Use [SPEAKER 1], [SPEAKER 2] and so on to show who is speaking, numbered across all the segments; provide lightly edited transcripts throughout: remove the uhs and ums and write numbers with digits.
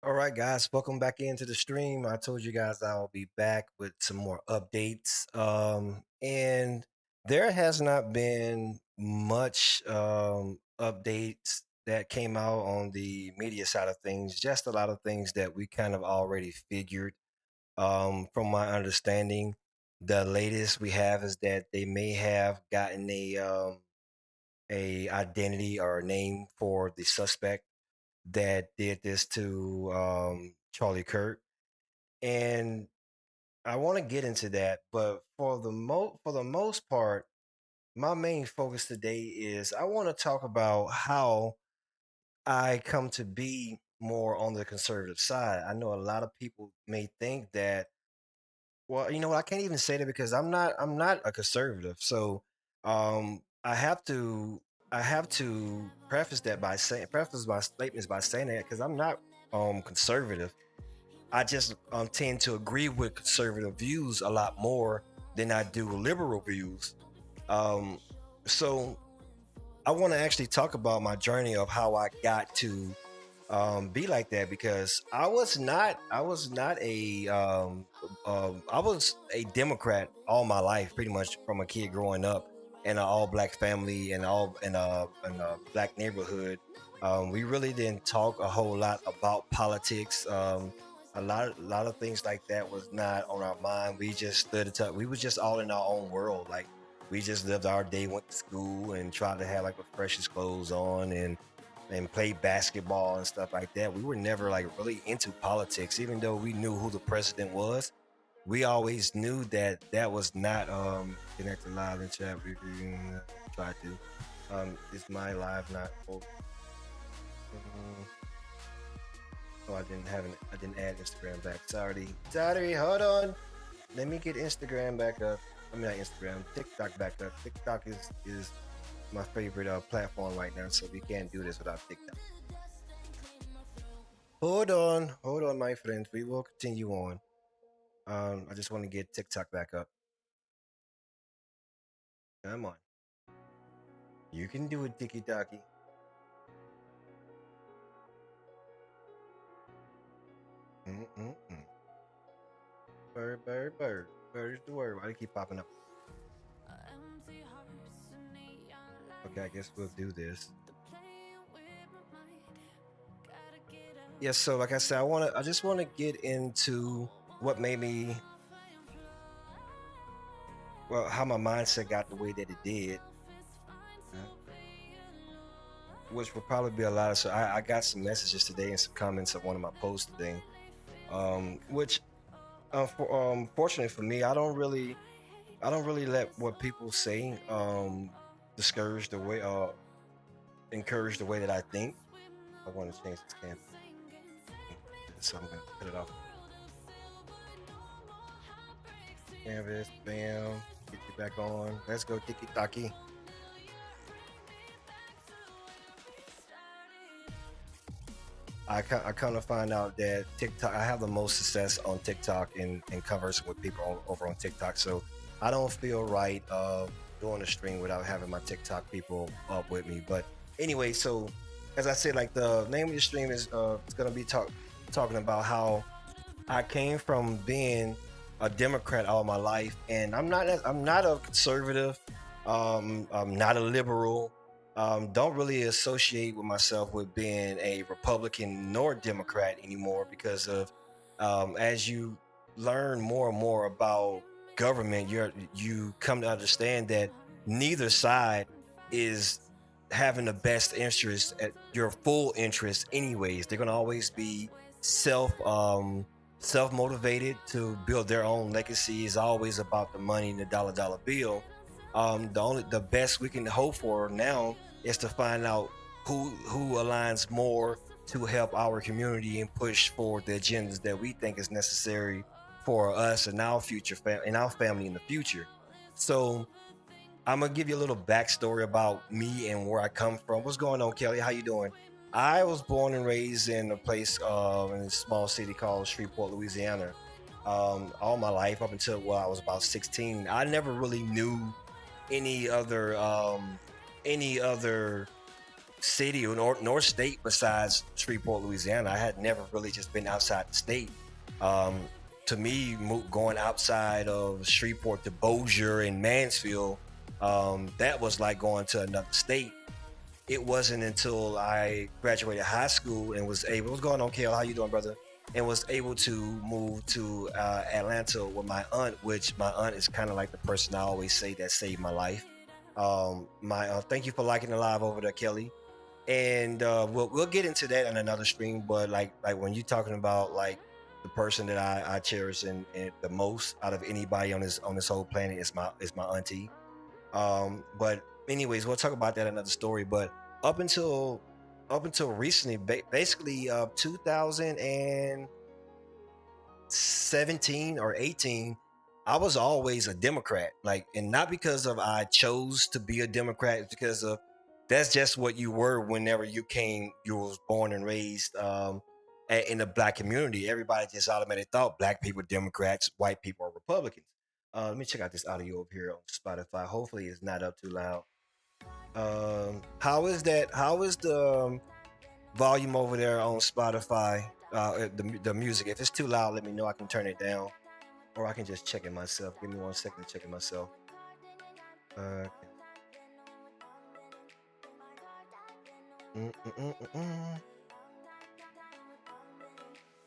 [SPEAKER 1] All right, guys, welcome back into the stream. I told you guys I'll be back with some more updates. And there has not been much updates that came out on the media side of things, just a lot of things that we kind of already figured. From my understanding, the latest we have is that they may have gotten a identity or a name for the suspect that did this to Charlie Kirk, and I want to get into that. But for the most part, my main focus today is I want to talk about how I come to be more on the conservative side. I know a lot of people may think that, well, you know what, I can't even say that because I'm not a conservative. So I have to preface my statements by saying that because I'm not conservative. I just tend to agree with conservative views a lot more than I do liberal views. Um, so I want to actually talk about my journey of how I got to be like that because I was a Democrat all my life, pretty much from a kid growing up in an all black family and all in a black neighborhood. We really didn't talk a whole lot about politics. A lot of things like that was not on our mind. We just stood at we was just all in our own world. Like we just lived our day, went to school, and tried to have like the freshest clothes on and played basketball and stuff like that. We were never like really into politics, even though we knew who the president was. We always knew that that was not connected live in chat. We can try to. Is my live not? Oh, I didn't add Instagram back. Sorry. Hold on. Let me get Instagram back up. I mean, not Instagram, TikTok back up. TikTok is my favorite platform right now, so we can't do this without TikTok. Hold on, my friend. We will continue on. I just want to get TikTok back up. Come on, you can do it, Tiki Taki. Mm-mm-mm. Bird. Bird is the word. Why do you keep popping up? Okay, I guess we'll do this. Yes, so like I said, I just want to get into what made me, well, how my mindset got the way that it did, uh, which will probably be a lot of. So I got some messages today and some comments of one of my posts today, which, fortunately for me, I don't really let what people say discourage the way, encourage the way that I think. I want to change this camera, so I'm gonna put it off. Canvas, bam, get you back on. Let's go, tiki taki. I kind of find out that TikTok, I have the most success on TikTok and conversing with people over on TikTok. So I don't feel right doing a stream without having my TikTok people up with me. But anyway, so as I said, like the name of the stream is it's gonna be talking about how I came from being a Democrat all my life, and I'm not a conservative. I'm not a liberal. Don't really associate with myself with being a Republican nor Democrat anymore because of as you learn more and more about government, you come to understand that neither side is having the best interest at your full interest anyways. They're gonna always be self self motivated to build their own legacy. Is always about the money and the dollar bill. The best we can hope for now is to find out who aligns more to help our community and push forward the agendas that we think is necessary for us and our and our family in the future. So I'm gonna give you a little backstory about me and where I come from. What's going on, Kelly? How you doing? I was born and raised in a place in a small city called Shreveport, Louisiana. All my life up until I was about 16. I never really knew any other any other city nor state besides Shreveport, Louisiana. I had never really just been outside the state. Um, to me, going outside of Shreveport to Bossier and Mansfield, that was like going to another state. It wasn't until I graduated high school and was able. What's going on, Kale? How you doing, brother? And was able to move to Atlanta with my aunt, which my aunt is kind of like the person I always say that saved my life. My Thank you for liking the live over there, Kelly. And we'll get into that in another stream. But like when you're talking about like the person that I cherish and the most out of anybody on this whole planet is my auntie. But anyways, we'll talk about that in another story. But up until up until recently, basically 2017 or 18, I was always a Democrat. Like, and not because of I chose to be a Democrat, it's because of that's just what you were whenever you was born and raised in the black community. Everybody just automatically thought black people are Democrats, white people are Republicans. Let me check out this audio over here on Spotify. Hopefully, it's not up too loud. How is that? How is the volume over there on Spotify? The music. If it's too loud, let me know. I can turn it down, or I can just check it myself. Give me 1 second to check it myself. Uh, mm, mm, mm, mm, mm.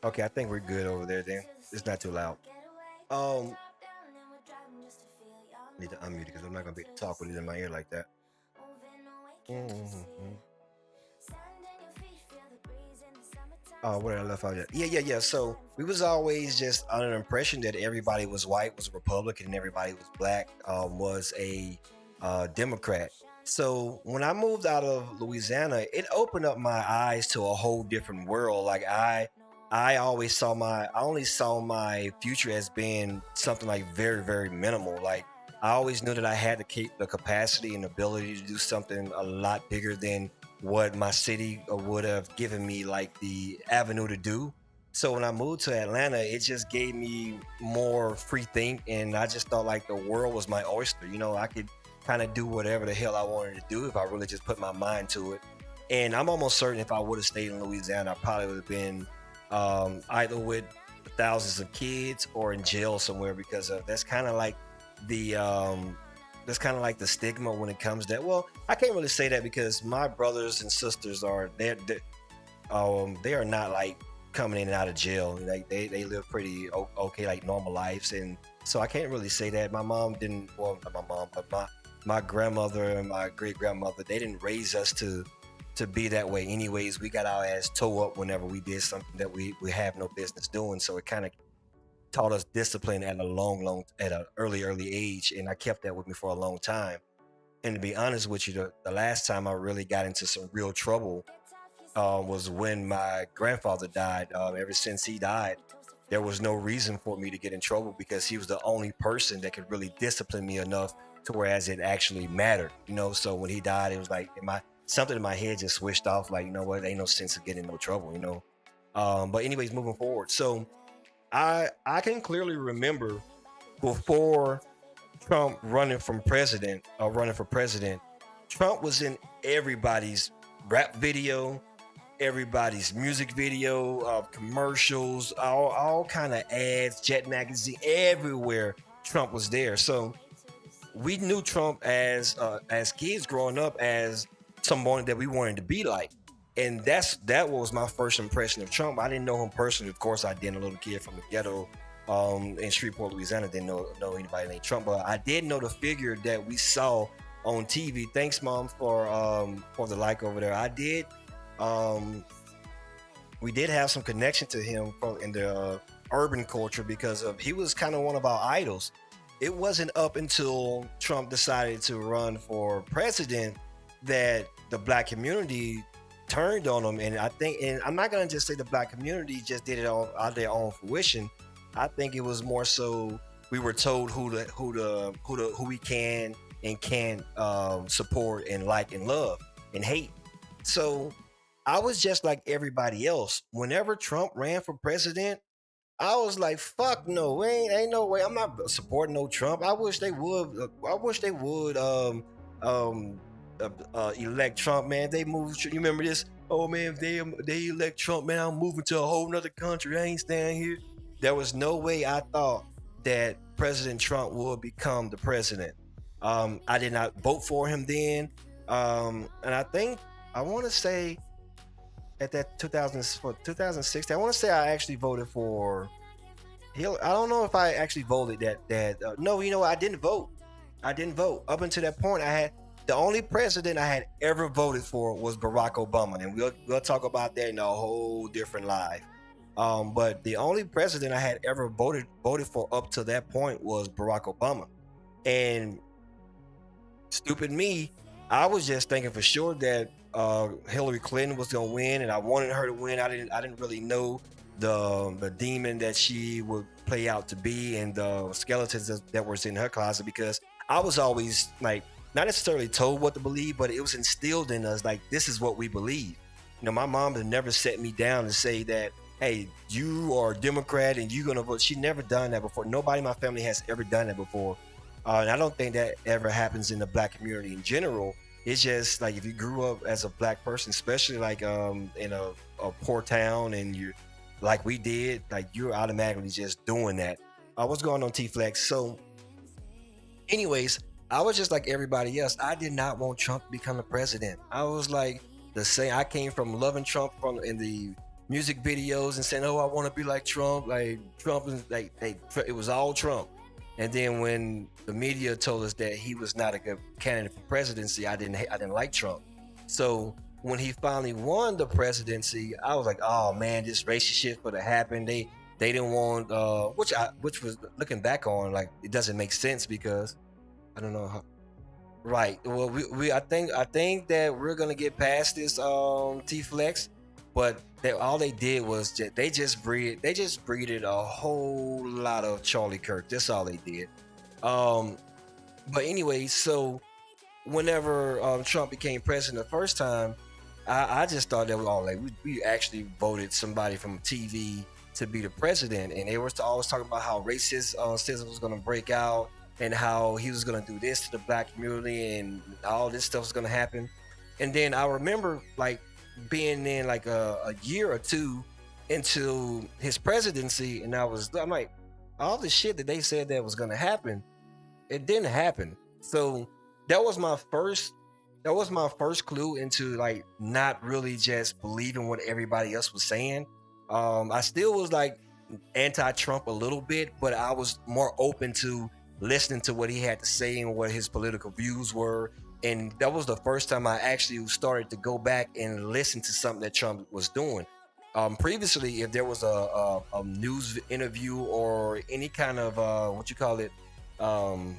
[SPEAKER 1] Okay, I think we're good over there. Then it's not too loud. Um, Need to unmute it because I'm not gonna be able to talk with it in my ear like that. Mhm. Oh, what did I left out? Yeah. So we was always just under the impression that everybody was white, was a Republican, and everybody was black, was a Democrat. So when I moved out of Louisiana, it opened up my eyes to a whole different world. I only saw my future as being something like very, very minimal. Like I always knew that I had to keep the capacity and ability to do something a lot bigger than what my city would have given me like the avenue to do. So when I moved to Atlanta, it just gave me more free think, and I just thought like the world was my oyster. You know, I could kind of do whatever the hell I wanted to do if I really just put my mind to it. And I'm almost certain if I would have stayed in Louisiana, I probably would have been either with thousands of kids or in jail somewhere because the that's kind of like the stigma when it comes to that. Well, I can't really say that because my brothers and sisters they are not like coming in and out of jail. Like they live pretty okay, like normal lives, and so I can't really say that. My mom didn't. Well, not my mom, but my grandmother and my great grandmother, they didn't raise us to be that way. Anyways, we got our ass toe up whenever we did something that we have no business doing. So it kind of taught us discipline at a at an early age, and I kept that with me for a long time. And to be honest with you, the last time I really got into some real trouble was when my grandfather died. Ever since he died, there was no reason for me to get in trouble because he was the only person that could really discipline me enough to whereas it actually mattered. You know, so when he died, it was like something in my head just switched off. Like, you know what, ain't no sense of getting in no trouble. You know. But anyways, moving forward, so I can clearly remember before Trump running for president, Trump was in everybody's rap video, everybody's music video, commercials, all kind of ads, Jet magazine, everywhere. Trump was there, so we knew Trump as kids growing up as someone that we wanted to be like. And that was my first impression of Trump. I didn't know him personally. Of course, I didn't. A little kid from the ghetto in Shreveport, Louisiana, didn't know anybody named Trump. But I did know the figure that we saw on TV. Thanks, Mom, for the like over there. I did. We did have some connection to him in the urban culture because of he was kind of one of our idols. It wasn't up until Trump decided to run for president that the black community turned on him. And I think, and I'm not gonna just say the black community just did it out their own fruition. I think it was more so we were told who we can and can't support and like and love and hate. So I was just like everybody else. Whenever Trump ran for president, I was like, "Fuck no, ain't no way. I'm not supporting no Trump. I wish they would. I wish they would. Um, elect Trump, man, they move. You remember this? Oh man, if they elect Trump, man, I'm moving to a whole nother country. I ain't staying here. There was no way I thought that President Trump would become the president. I did not vote for him then, and I think I want to say at that 2000 for 2016, I want to say I actually voted for Hillary. I don't know if I actually voted that. No, you know what? I didn't vote. I didn't vote. Up until that point, I had the only president I had ever voted for was Barack Obama, and we'll talk about that in a whole different live. But the only president I had ever voted for up to that point was Barack Obama, and stupid me, I was just thinking for sure that Hillary Clinton was gonna win, and I wanted her to win. I didn't really know the demon that she would play out to be, and the skeletons that was in her closet. Because I was always like not necessarily told what to believe, but it was instilled in us like this is what we believe. You know, my mom had never set me down to say that, hey, you are a Democrat and you're gonna vote. She never done that before. Nobody in my family has ever done that before. And I don't think that ever happens in the black community in general. It's just like if you grew up as a black person, especially like in a poor town, and you like we did, like you're automatically just doing that. What's going on, T Flex? So, anyways, I was just like everybody else. I did not want Trump to become the president. I was like the same. I came from loving Trump from in the music videos and saying, "Oh, I want to be like Trump." Like Trump is like, it was all Trump. And then when the media told us that he was not a good candidate for presidency, I didn't like Trump. So when he finally won the presidency, I was like, oh man, this racist shit would have happened. They didn't want which was looking back on, like it doesn't make sense because I don't know how. Right. Well, we I think that we're gonna get past this T Flex, but all they did was they just breeded a whole lot of Charlie Kirk. That's all they did. Um, but anyway, so whenever Trump became president the first time, I just thought that was all like we actually voted somebody from TV to be the president, and they were always talking about how racist racism was going to break out and how he was going to do this to the black community and all this stuff was going to happen. And then I remember like being in like a year or two into his presidency, and I'm like, all the shit that they said that was going to happen, it didn't happen. So that was my first that was my first clue into like not really just believing what everybody else was saying. I still was like anti-Trump a little bit, but I was more open to listening to what he had to say and what his political views were. And that was the first time I actually started to go back and listen to something that Trump was doing. Previously, if there was a news interview or any kind of what you call it, um,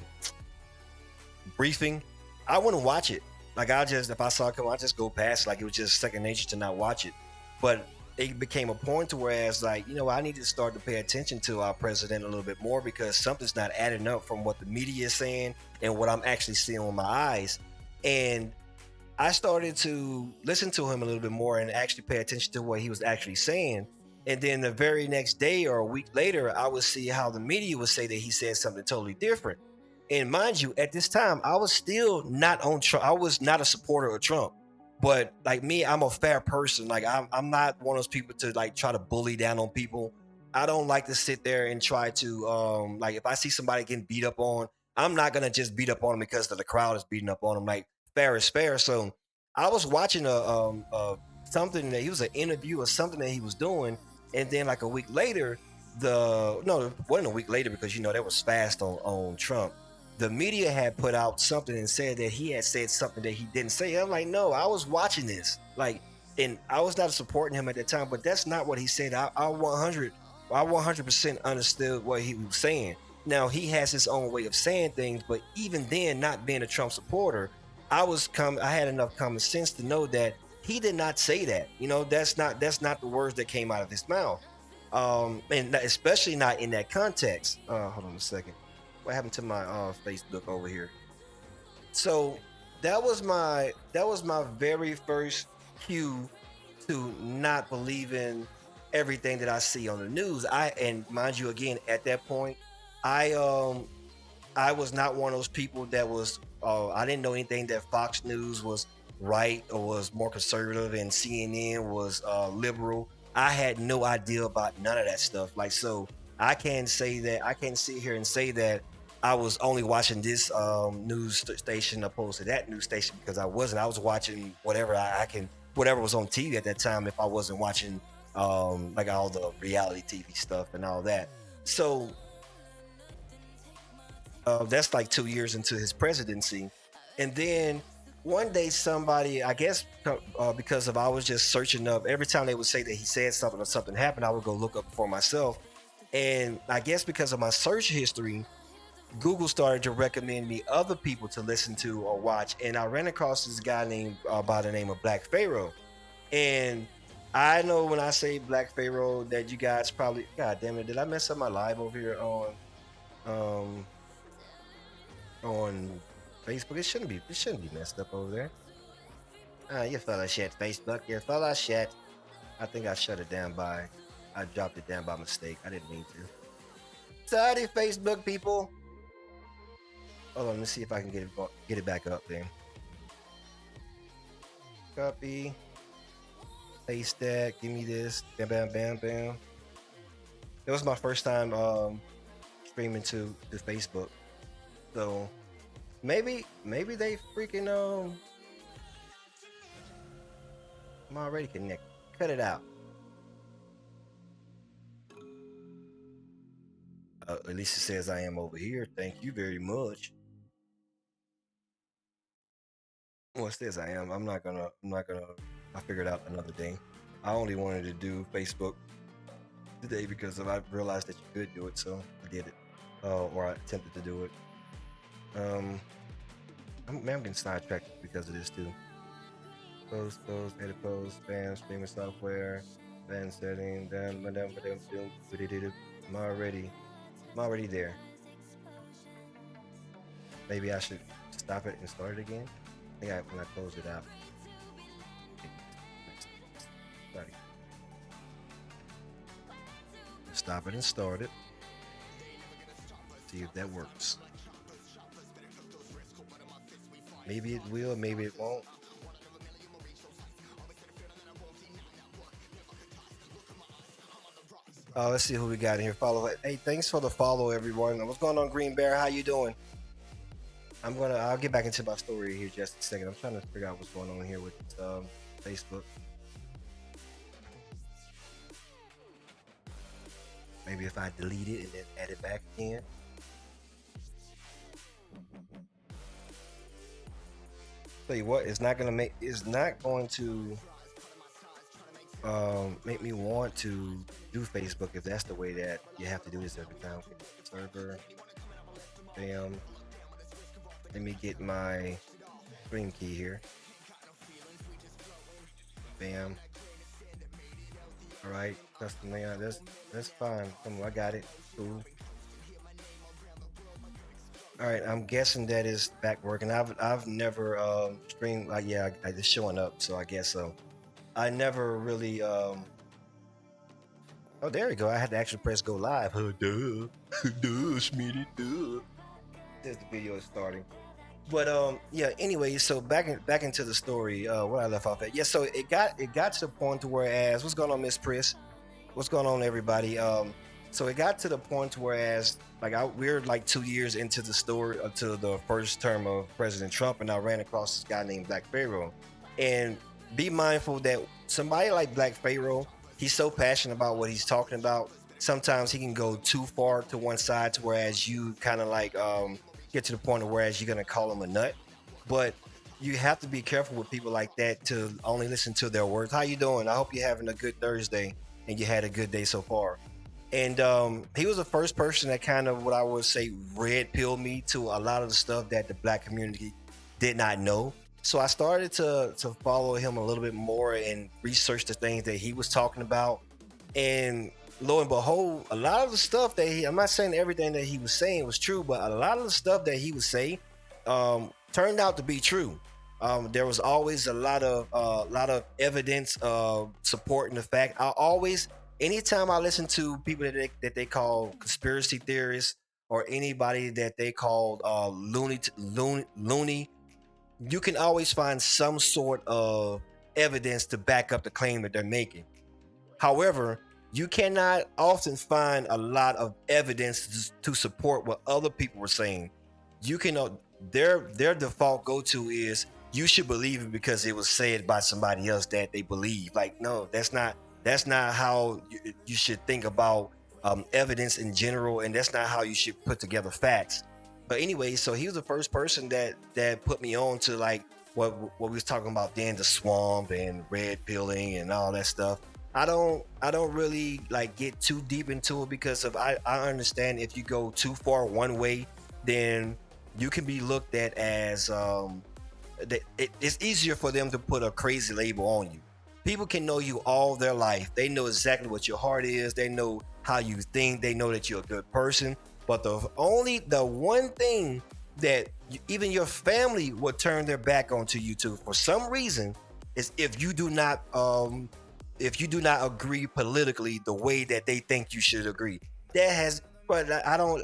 [SPEAKER 1] briefing, I wouldn't watch it. Like I just, if I saw it come, I just go past. Like it was just second nature to not watch it. But it became a point to whereas like I need to start to pay attention to our president a little bit more because something's not adding up from what the media is saying and what I'm actually seeing with my eyes. And I started to listen to him a little bit more and actually pay attention to what he was actually saying. And then the very next day or a week later, I would see how the media would say that he said something totally different. And mind you, at this time, I was still not on Trump. I was not a supporter of Trump. But like me, I'm a fair person. Like I'm not one of those people to like try to bully down on people. I don't like to sit there and try to like if I see somebody getting beat up on, I'm not gonna just beat up on them because the crowd is beating up on them. Like fair is fair. So I was watching a something that he was an interview or something that he was doing, and then like a week later, the no, it wasn't a week later because that was fast on Trump. The media had put out something and said that he had said something that he didn't say. I'm like, no, I was watching this, like, and I was not supporting him at that time, but that's not what he said. I 100% understood what he was saying. Now he has his own way of saying things, but even then, not being a Trump supporter, I had enough common sense to know that he did not say that. That's not the words that came out of his mouth. And especially not in that context. Hold on a second. What happened to my Facebook over here? So that was my very first cue to not believe in everything that I see on the news. And mind you, again, at that point, I I was not one of those people that was I didn't know anything that Fox News was right or was more conservative, and CNN was liberal. I had no idea about none of that stuff. Like, so I can say that I can sit here and say that I was only watching this station opposed to that news station, because I wasn't. I was watching whatever I can, whatever was on TV at that time. If I wasn't watching like all the reality TV stuff and all that. So that's like 2 years into his presidency, and then one day somebody, I guess, because of I was just searching up every time they would say that he said something or something happened, I would go look up for myself, and I guess because of my search history, Google started to recommend me other people to listen to or watch, and I ran across this guy named by the name of Black Pharaoh, and I know when I say Black Pharaoh that you guys probably, God damn it, did I mess up my live over here um on Facebook? It shouldn't be messed up over there. You fella shit, Facebook. You fella shit. I think I shut it down by, I dropped it down by mistake. I didn't mean to. Sorry, Facebook people. Hold on, let's see if I can get it back up then. Copy, paste that. Give me this. Bam, bam, bam, bam. It was my first time streaming to Facebook, so maybe they freaking I'm already connected. Cut it out. At least it says I am over here. Thank you very much. Well, it says I am. I'm not gonna. I figured out another day. I only wanted to do Facebook today because I realized that you could do it, so I did it. Or I attempted to do it. Um, I'm getting sidetracked because of this too. Post, edit post, spam, streaming software, fan setting, I'm already, I'm already there. Maybe I should stop it and start it again. I think when I close it out. Sorry. Stop it and start it. See if that works. Maybe it will, maybe it won't. Let's see who we got in here. Follow. Hey, thanks for the follow, everyone. What's going on, Green Bear? How you doing? I'll get back into my story here just a second. I'm trying to figure out what's going on here with Facebook. Maybe if I delete it and then add it back again. Tell you what, it's not going to make me want to do Facebook if that's the way that you have to do this every time. Server, bam. Let me get my stream key here. Bam. All right, custom layout. That's fine. Come on, I got it. Cool. All right, I'm guessing that is back working. I've never streamed. Yeah, it's showing up, so I guess so. I never really. Oh, there we go. I had to actually press go live. Duh, duh, Smitty, duh. There's the video is starting. But yeah. Anyway, so back into the story. Where I left off at. Yeah. So it got to the point to where, as what's going on, Miss Pris? What's going on, everybody? So it got to the point where, as like we're like 2 years into the story, to the first term of President Trump, and I ran across this guy named Black Pharaoh. And be mindful that somebody like Black Pharaoh, he's so passionate about what he's talking about. Sometimes he can go too far to one side, to whereas you kind of like get to the point of whereas you're gonna call him a nut. But you have to be careful with people like that to only listen to their words. How you doing? I hope you're having a good Thursday and you had a good day so far. And he was the first person that kind of, what I would say, red pilled me to a lot of the stuff that the black community did not know. So I started to follow him a little bit more and research the things that he was talking about. And lo and behold, a lot of the stuff that I'm not saying everything that he was saying was true, but a lot of the stuff that he was saying turned out to be true. There was always a lot of evidence supporting the fact. Anytime I listen to people that they call conspiracy theorists or anybody that they called loony, you can always find some sort of evidence to back up the claim that they're making. However, you cannot often find a lot of evidence to support what other people were saying. You can their default go to is you should believe it because it was said by somebody else that they believe. Like, no, that's not how you should think about evidence in general, and that's not how you should put together facts. But anyway, so he was the first person that put me on to like what we was talking about then, the swamp and red pilling and all that stuff. I don't really like get too deep into it because of I understand if you go too far one way, then you can be looked at as it's easier for them to put a crazy label on you. People can know you all their life. They know exactly what your heart is. They know how you think. They know that you're a good person. But the one thing that even your family would turn their back onto you to for some reason is if you do not agree politically the way that they think you should agree. That has, but I don't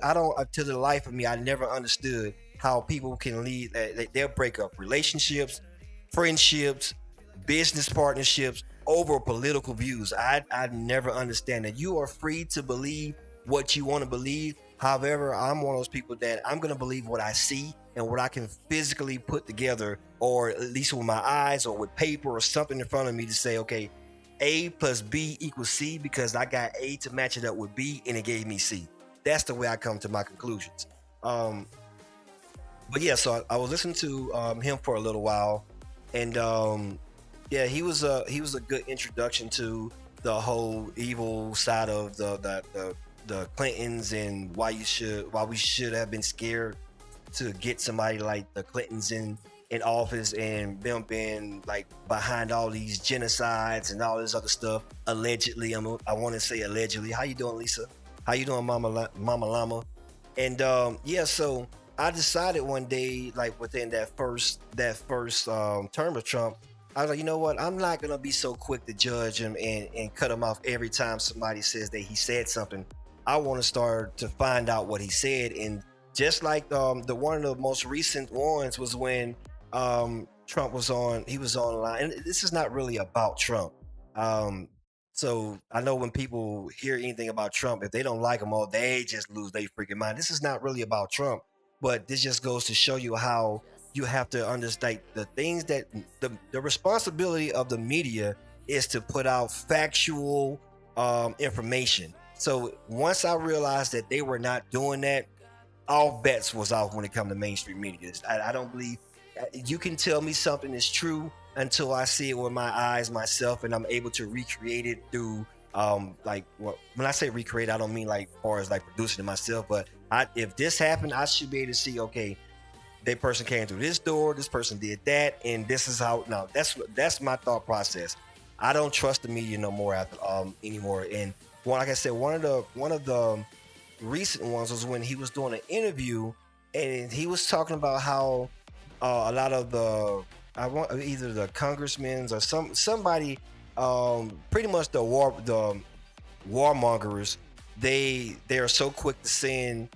[SPEAKER 1] to the life of me, I never understood how people can lead. They'll break up relationships, friendships, business partnerships over political views. I never understand that. You are free to believe what you want to believe. However, I'm one of those people that I'm gonna believe what I see and what I can physically put together, or at least with my eyes or with paper or something in front of me to say, okay, A plus B equals C because I got A to match it up with B and it gave me C. That's the way I come to my conclusions. Um, but yeah, so I was listening to him for a little while, and yeah, he was a good introduction to the whole evil side of the Clintons and why we should have been scared to get somebody like the Clintons in office and them being like behind all these genocides and all this other stuff allegedly. I want to say allegedly. How you doing, Lisa? How you doing, Mama Llama? And yeah, so I decided one day, like within that first term of Trump, I was like, you know what? I'm not gonna be so quick to judge him and cut him off every time somebody says that he said something. I want to start to find out what he said, and just like the one of the most recent ones was when Trump he was online, and this is not really about Trump. Um, so I know when people hear anything about Trump, if they don't like him, or they just lose their freaking mind. This is not really about Trump, but this just goes to show you how you have to understand the things that the responsibility of the media is to put out factual information. So once I realized that they were not doing that, all bets was off when it comes to mainstream media. I don't believe you can tell me something is true until I see it with my eyes myself, and I'm able to recreate it through like when I say recreate, I don't mean like far as like producing it myself, but if this happened, I should be able to see, okay, that person came through this door, this person did that, and this is how. Now that's my thought process. I don't trust the media no more after anymore. And like I said, one of the recent ones was when he was doing an interview, and he was talking about how a lot of the I want either the congressmen or somebody, pretty much the warmongers, they are so quick to send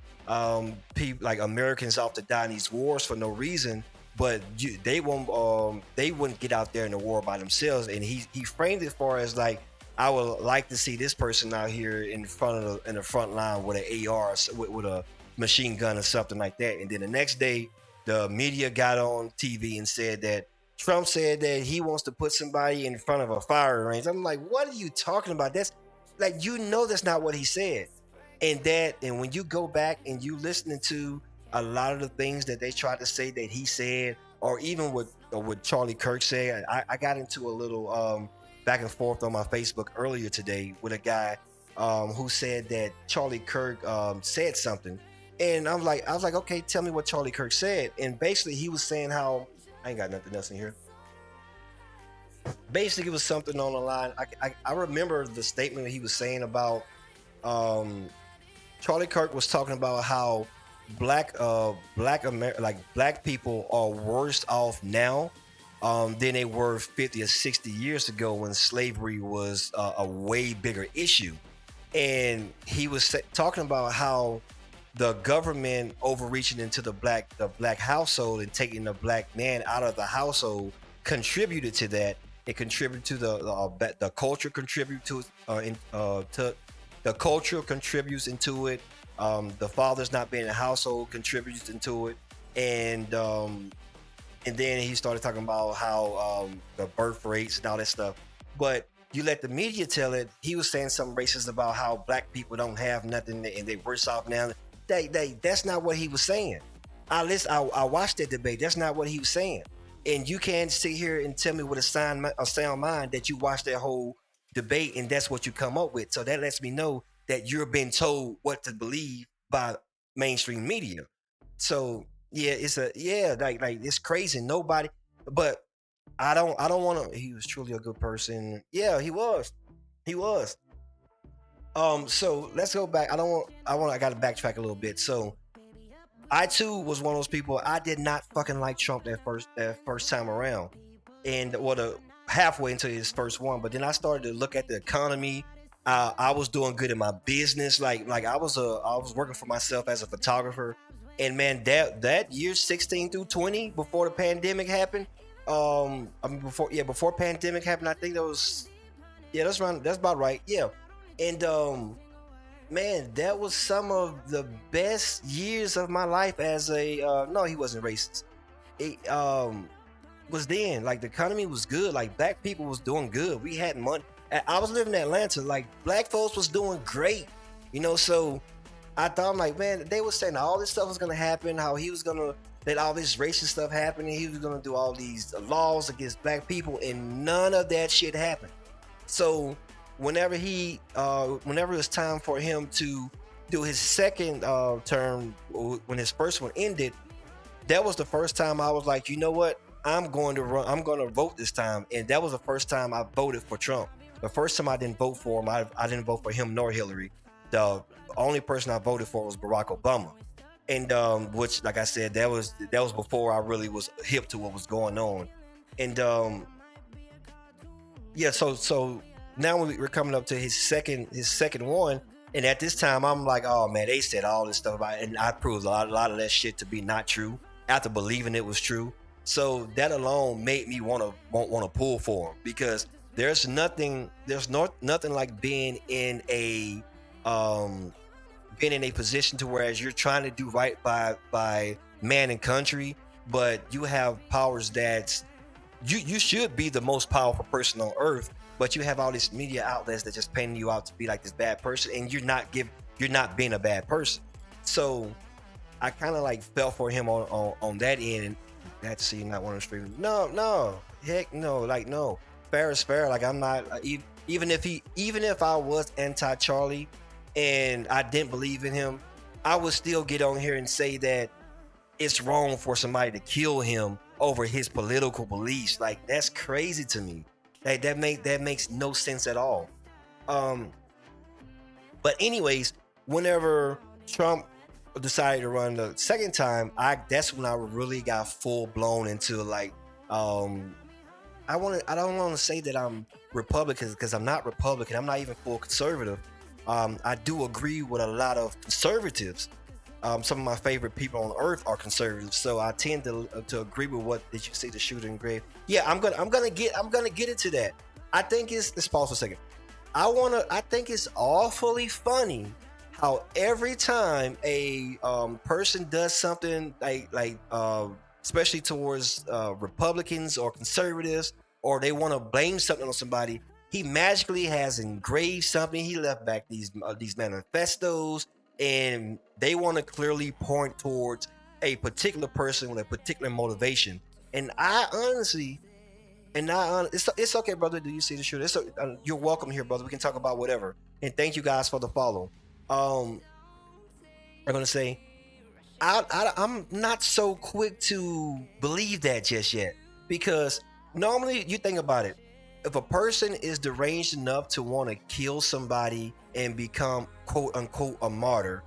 [SPEAKER 1] people like Americans off to die in these wars for no reason, but they wouldn't get out there in the war by themselves. And he framed it for as like, I would like to see this person out here in the front line with an AR, with a machine gun or something like that. And then the next day, the media got on TV and said that Trump said that he wants to put somebody in front of a firing range. I'm like, what are you talking about? That's like, that's not what he said. And when you go back and you listening to a lot of the things that they tried to say that he said, or even what Charlie Kirk said, I got into a little back and forth on my Facebook earlier today with a guy who said that Charlie Kirk said something, and I was like, okay, tell me what Charlie Kirk said. And basically, he was saying how I ain't got nothing else in here. Basically, it was something on the line. I remember the statement he was saying about um, Charlie Kirk was talking about how black people are worse off now than they were 50 or 60 years ago when slavery was a way bigger issue. And he was talking about how the government overreaching into the black household and taking the black man out of the household contributed to that. It contributed to the culture contribute to the culture contributes into it. The fathers not being in the household contributes into it, and then he started talking about how the birth rates and all that stuff. But you let the media tell it. He was saying something racist about how black people don't have nothing and they worse off now. That's not what he was saying. I watched that debate. That's not what he was saying. And you can't sit here and tell me with a sound mind that you watched that whole debate and that's what you come up with. So that lets me know that you're being told what to believe by mainstream media. So yeah, like it's crazy. Nobody, but I don't want to. He was truly a good person. Yeah, he was. So let's go back. I got to backtrack a little bit. So I too was one of those people. I did not fucking like Trump that first time around, and halfway into his first one. But then I started to look at the economy. I was doing good in my business. Like I was working for myself as a photographer, and man, that year 16 through 20 before the pandemic happened. I mean before pandemic happened. I think that was that's about right. Yeah, and man, that was some of the best years of my life as a no, he wasn't racist. It was then like the economy was good, like black people was doing good, we had money. I was living in Atlanta, like black folks was doing great, so I thought, I'm like, man, they were saying all this stuff was gonna happen, how he was gonna let all this racist stuff happen, and he was gonna do all these laws against black people, and none of that shit happened. So whenever whenever it was time for him to do his second term, when his first one ended, that was the first time I was like, you know what? I'm going to vote this time. And that was the first time I voted for Trump. The first time I didn't vote for him, I didn't vote for him nor Hillary. The only person I voted for was Barack Obama. And which, like I said, that was before I really was hip to what was going on. And yeah, so now we're coming up to his second one, and at this time I'm like, oh man, they said all this stuff about it, and I proved a lot of that shit to be not true after believing it was true. So that alone made me want to pull for him, because nothing like being in a position to whereas you're trying to do right by man and country, but you have powers that you should be the most powerful person on earth, but you have all these media outlets that just painting you out to be like this bad person, and you're not being a bad person. So I kind of like fell for him on that end, and that's see not one of the streamers. No, heck no, like no, fair is fair. Like I'm not even if I was anti Charlie and I didn't believe in him, I would still get on here and say that it's wrong for somebody to kill him over his political beliefs. Like that's crazy to me. Like that makes no sense at all. But anyways, whenever Trump decided to run the second time, that's when I really got full blown into like I don't want to say that I'm Republican, because I'm not Republican. I'm not even full conservative. I do agree with a lot of conservatives. Some of my favorite people on earth are conservatives, so I tend to agree with what did you say the shooter in grave. Yeah, I'm gonna get into that. I think let's pause for a second. I think it's awfully funny how every time a person does something like especially towards Republicans or conservatives, or they want to blame something on somebody, he magically has engraved something. He left back these manifestos, and they want to clearly point towards a particular person with a particular motivation. And it's okay, brother. Do you see the shooter? You're welcome here, brother. We can talk about whatever. And thank you guys for the follow. I'm gonna say, I'm not so quick to believe that just yet, because normally you think about it. If a person is deranged enough to want to kill somebody and become quote unquote a martyr,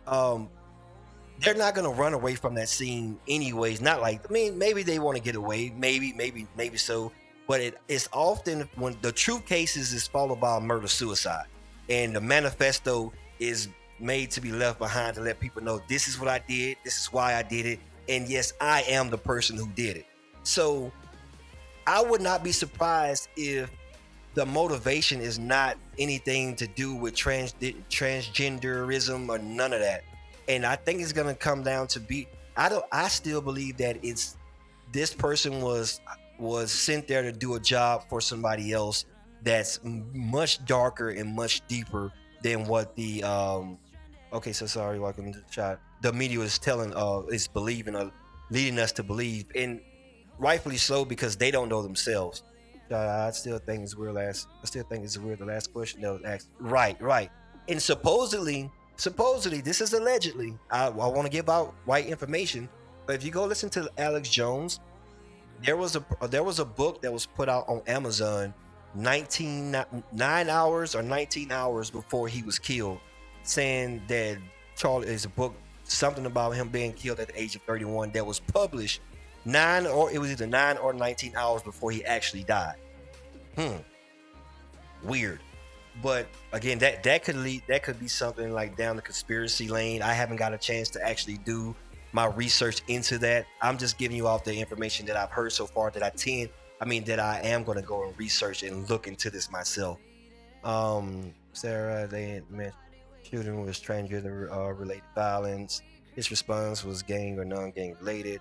[SPEAKER 1] they're not gonna run away from that scene anyways. Not like, I mean, maybe they want to get away, maybe so, but it's often when the true cases is followed by a murder suicide, and the manifesto is made to be left behind to let people know this is what I did, this is why I did it, and yes, I am the person who did it. So I would not be surprised if the motivation is not anything to do with transgenderism or none of that. And I think it's gonna come down to be. I still believe that it's this person was sent there to do a job for somebody else that's much darker and much deeper than what the okay, so sorry, welcome to the chat. The media is telling is believing or leading us to believe, and rightfully so because they don't know themselves. I still think it's weird. I still think it's weird. The last question that was asked. Right, right. And supposedly, this is allegedly. I want to give out right information, but if you go listen to Alex Jones, there was a book that was put out on Amazon 9 hours or 19 hours before he was killed, saying that Charlie is a book something about him being killed at the age of 31 that was published it was either 9 or 19 hours before he actually died. Hmm, weird. But again, that could be something like down the conspiracy lane. I haven't got a chance to actually do my research into that. I'm just giving you all the information that I've heard so far that I am going to go and research and look into this myself. Sarah, they mentioned shooting was transgender related violence. His response was gang or non-gang related.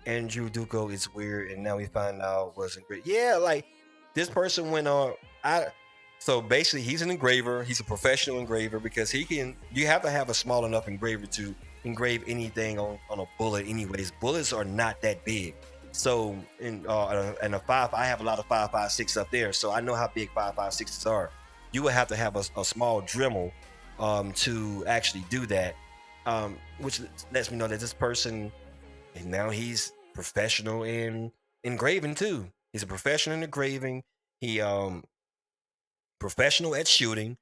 [SPEAKER 1] Andrew Duco is weird, and now we find out wasn't great. Yeah, like this person went on. I So basically, he's an engraver. He's a professional engraver because he can. You have to have a small enough engraver to engrave anything on a bullet. Anyways, bullets are not that big. So in a five, I have a lot of 5.56 up there, so I know how big 5.56s are. You would have to have a small Dremel to actually do that, which lets me know that this person, and now he's professional in engraving too. He's a professional in engraving. He professional at shooting.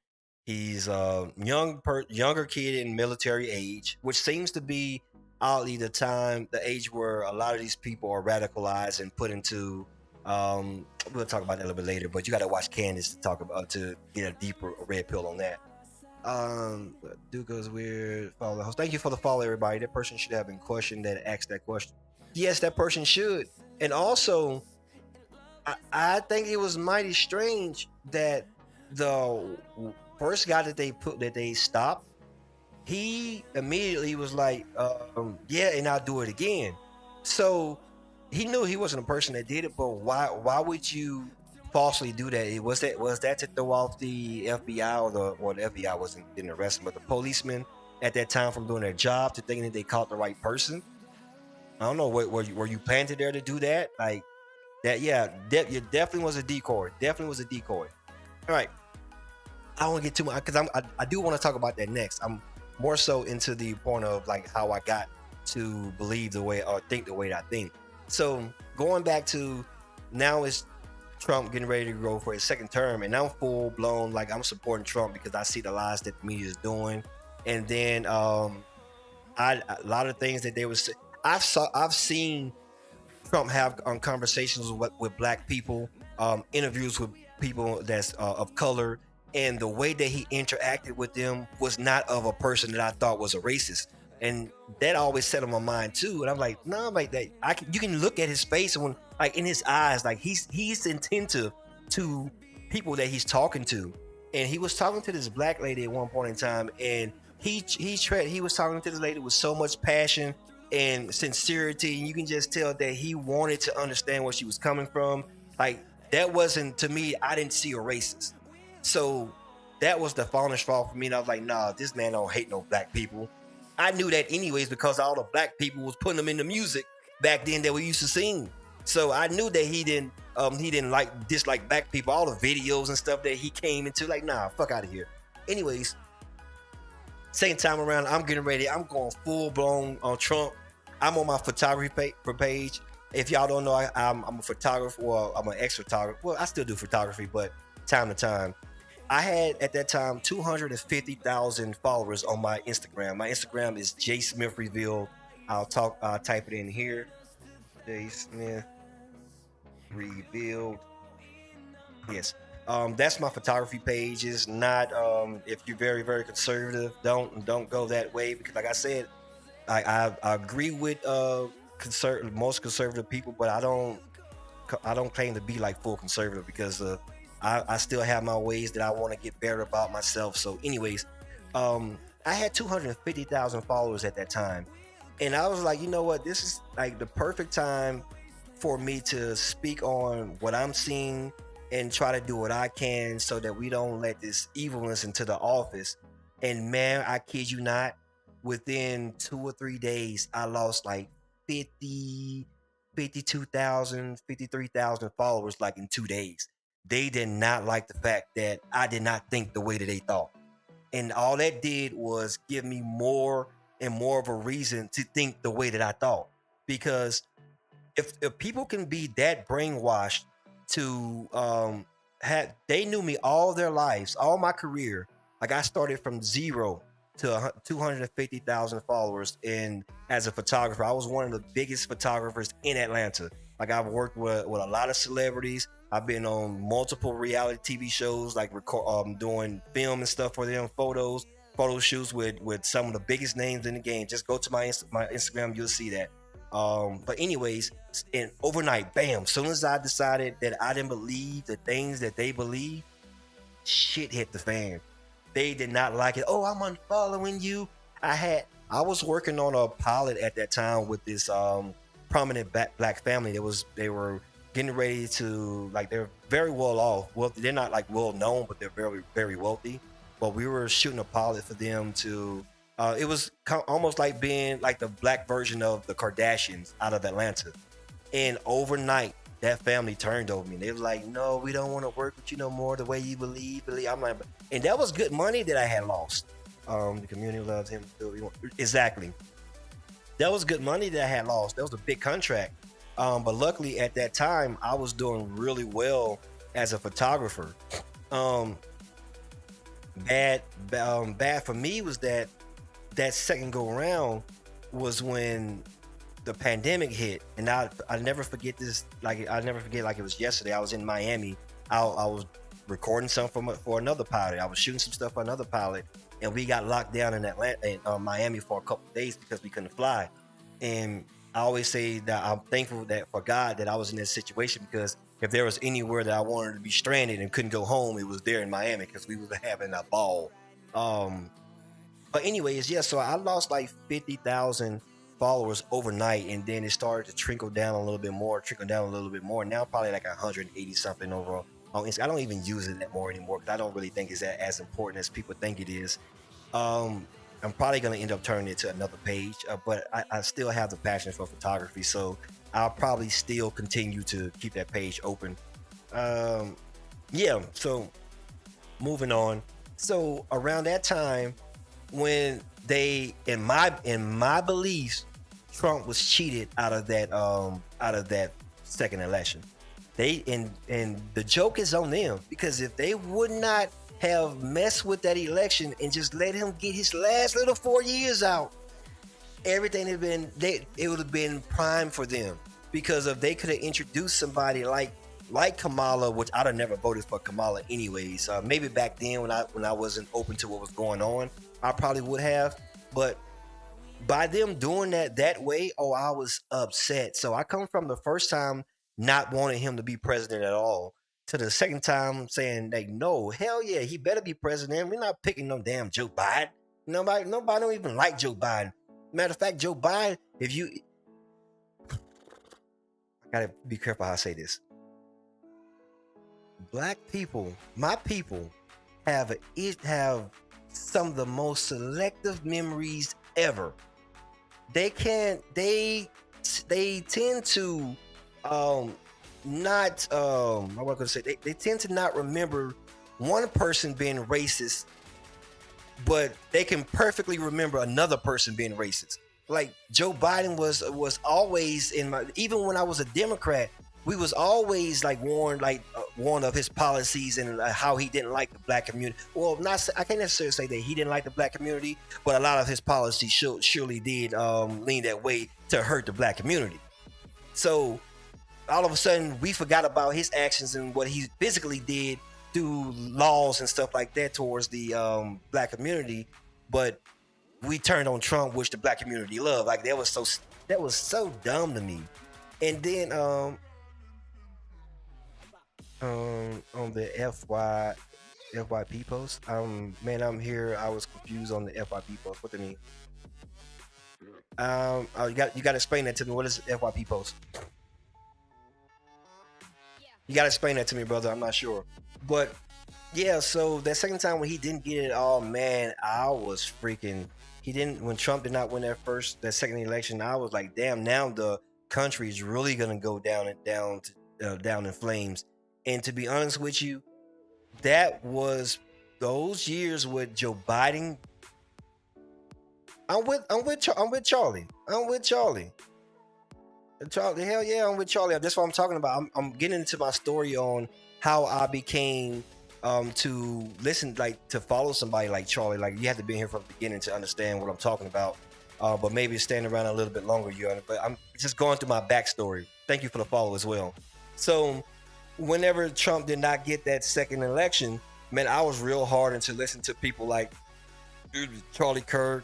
[SPEAKER 1] He's a younger kid in military age, which seems to be oddly the age where a lot of these people are radicalized and put into. We'll talk about that a little bit later, but you got to watch Candace to talk about to get a deeper red pill on that. Duco's weird. Follow the host. Thank you for the follow, everybody. That person should have been questioned that asked that question. Yes, that person should. And also, I think it was mighty strange that the first guy that they stopped, he immediately was like, yeah, and I'll do it again. So he knew he wasn't a person that did it, but why would you falsely do that? Was that to throw off the FBI or the FBI didn't arrest him, but the policemen at that time from doing their job to thinking that they caught the right person? I don't know. Were you planted there to do that? Like that? Yeah, it definitely was a decoy. Definitely was a decoy. All right. I don't want to get too much because I do want to talk about that next. I'm more so into the point of like how I got to believe the way or think the way that I think. So going back to now is Trump getting ready to go for his second term, and I'm full blown like I'm supporting Trump because I see the lies that the media is doing, and then a lot of things that they was I've seen Trump have conversations with black people, interviews with people that's of color, and the way that he interacted with them was not of a person that I thought was a racist, and that always set on my mind too. And I'm like, no, I'm like that. You can look at his face and when like in his eyes, like he's attentive to people that he's talking to, and he was talking to this black lady at one point in time, and he was talking to this lady with so much passion and sincerity, and you can just tell that he wanted to understand where she was coming from. Like that wasn't to me. I didn't see a racist, so that was the fondest fault for me. And I was like, nah, this man don't hate no black people. I knew that anyways because all the black people was putting them in the music back then that we used to sing. So I knew that he didn't dislike black people. All the videos and stuff that he came into, like, nah, fuck out of here. Anyways, second time around, I'm getting ready. I'm going full blown on Trump. I'm on my photography page. If y'all don't know, I'm a photographer. Well, I'm an ex-photographer. Well, I still do photography, but time to time. I had at that time 250,000 followers on my Instagram. My Instagram is J Smith Revealed. I'll type it in here. J Smith Revealed. Yes. That's my photography page. Is not if you're very conservative, don't go that way because, like I said, I agree with most conservative people, but I don't claim to be like full conservative because I still have my ways that I want to get better about myself. So, anyways, I had 250,000 followers at that time, and I was like, you know what, this is like the perfect time for me to speak on what I'm seeing and try to do what I can so that we don't let this evilness into the office. And man, I kid you not, within 2 or 3 days, I lost like 50, 52,000, 53,000 followers like in 2 days. They did not like the fact that I did not think the way that they thought. And all that did was give me more and more of a reason to think the way that I thought. Because if people can be that brainwashed to have they knew me all their lives, all my career. Like I started from zero to 250,000 followers and as a photographer. I was one of the biggest photographers in Atlanta. Like I've worked with a lot of celebrities. I've been on multiple reality TV shows, like doing film and stuff for them, photo shoots with some of the biggest names in the game. Just go to my Instagram, you'll see that. But anyways, and overnight, bam! Soon as I decided that I didn't believe the things that they believe, shit hit the fan. They did not like it. Oh, I'm unfollowing you. I was working on a pilot at that time with this prominent black family. They were getting ready to, like, they're very well off. Well, they're not like well known, but they're very wealthy. But we were shooting a pilot for them to. It was almost like being like the black version of the Kardashians out of Atlanta. And overnight, that family turned over me. They was like, "No, we don't want to work with you no more. The way you believe." I'm like, and that was good money that I had lost. The community loves him. Exactly. That was good money that I had lost. That was a big contract. But luckily at that time, I was doing really well as a photographer. Um, bad for me was that second go around was when the pandemic hit, and I never forget this. Like I never forget, like it was yesterday. I was in Miami. I was recording something for another pilot. I was shooting some stuff for another pilot, and we got locked down in Atlanta, in Miami for a couple of days because we couldn't fly. And I always say that I'm thankful that for God that I was in this situation because if there was anywhere that I wanted to be stranded and couldn't go home, it was there in Miami because we was having a ball. Um, but anyways, yeah. So I lost like 50,000 followers overnight, and then it started to trickle down a little bit more, Now probably like 180 something overall on Instagram. I don't even use it that more anymore because I don't really think it's as important as people think it is. I'm probably going to end up turning it to another page, but I still have the passion for photography, so I'll probably still continue to keep that page open. Um, yeah. So moving on. So around that time, when they, in my beliefs, Trump was cheated out of that second election. And the joke is on them because if they would not have messed with that election and just let him get his last little 4 years out, everything it would have been prime for them because if they could have introduced somebody like Kamala, which I'd have never voted for Kamala anyways. Maybe back then when I wasn't open to what was going on, I probably would have. But by them doing that way, oh, I was upset. So I come from the first time not wanting him to be president at all to the second time saying like, no, hell yeah, he better be president. We're not picking no damn Joe Biden. Nobody don't even like Joe Biden. Matter of fact, Joe Biden, I gotta be careful how I say this. Black people, my people, have some of the most selective memories ever. They tend to not I'm not gonna say they tend to not remember one person being racist, but they can perfectly remember another person being racist. Like Joe Biden was always even when I was a Democrat, we was always like warned of his policies and how he didn't like the black community. Well, I can't necessarily say that he didn't like the black community, but a lot of his policies surely did lean that way to hurt the black community. So all of a sudden we forgot about his actions and what he physically did do laws and stuff like that towards the black community, but we turned on Trump, which the black community loved. Like that was so dumb to me. And then on the FYP post, man, I'm here. I was confused on the FYP post. What do you mean? Oh, you got to explain that to me. What is FYP post? You got to explain that to me, brother. I'm not sure. But yeah, so that second time when he didn't get it all, man, I was freaking. He didn't when Trump did not win that second election. I was like, damn, now the country is really gonna go down in flames. And to be honest with you, that was those years with Joe Biden. I'm with Charlie. I'm with Charlie. Charlie, hell yeah, I'm with Charlie. That's what I'm talking about. I'm getting into my story on how I became to listen, like to follow somebody like Charlie. Like you have to be here from the beginning to understand what I'm talking about. But maybe stand around a little bit longer, but I'm just going through my backstory. Thank you for the follow as well. So whenever Trump did not get that second election, man, I was real hard into listen to people like Charlie Kirk,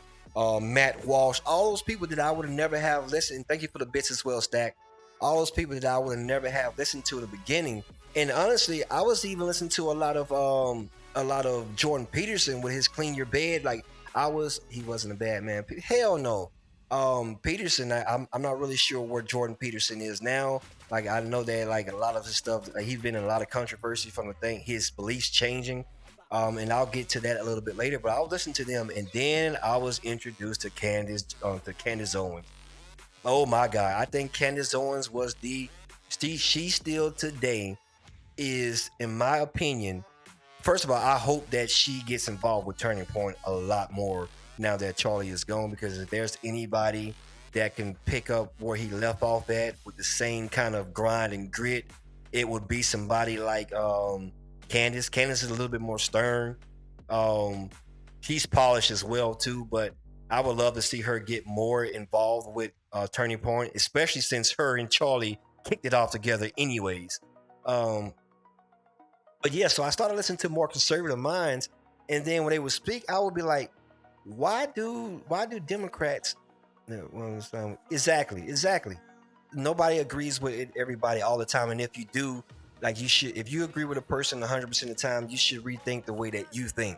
[SPEAKER 1] Matt Walsh, all those people that I would have never have listened. Thank you for the bits as well, Stack. All those people that I would have never have listened to in the beginning. And honestly, I was even listening to a lot of Jordan Peterson with his Clean Your Bed. Like he wasn't a bad man. Hell no. Peterson, I'm not really sure where Jordan Peterson is now. Like I know that like a lot of his stuff, like, he's been in a lot of controversy from the thing, his beliefs changing. And I'll get to that a little bit later, but I'll listen to them. And then I was introduced to Candace Owens. Oh my God. I think Candace Owens was she still today is, in my opinion, first of all, I hope that she gets involved with Turning Point a lot more now that Charlie is gone, because if there's anybody that can pick up where he left off at with the same kind of grind and grit, it would be somebody like Candace. Candace is a little bit more stern. She's polished as well too, but I would love to see her get more involved with Turning Point, especially since her and Charlie kicked it off together anyways. But yeah, so I started listening to more conservative minds, and then when they would speak, I would be like, why do Democrats? Exactly. Nobody agrees with everybody all the time, and if you do, like if you agree with a person 100% of the time, you should rethink the way that you think.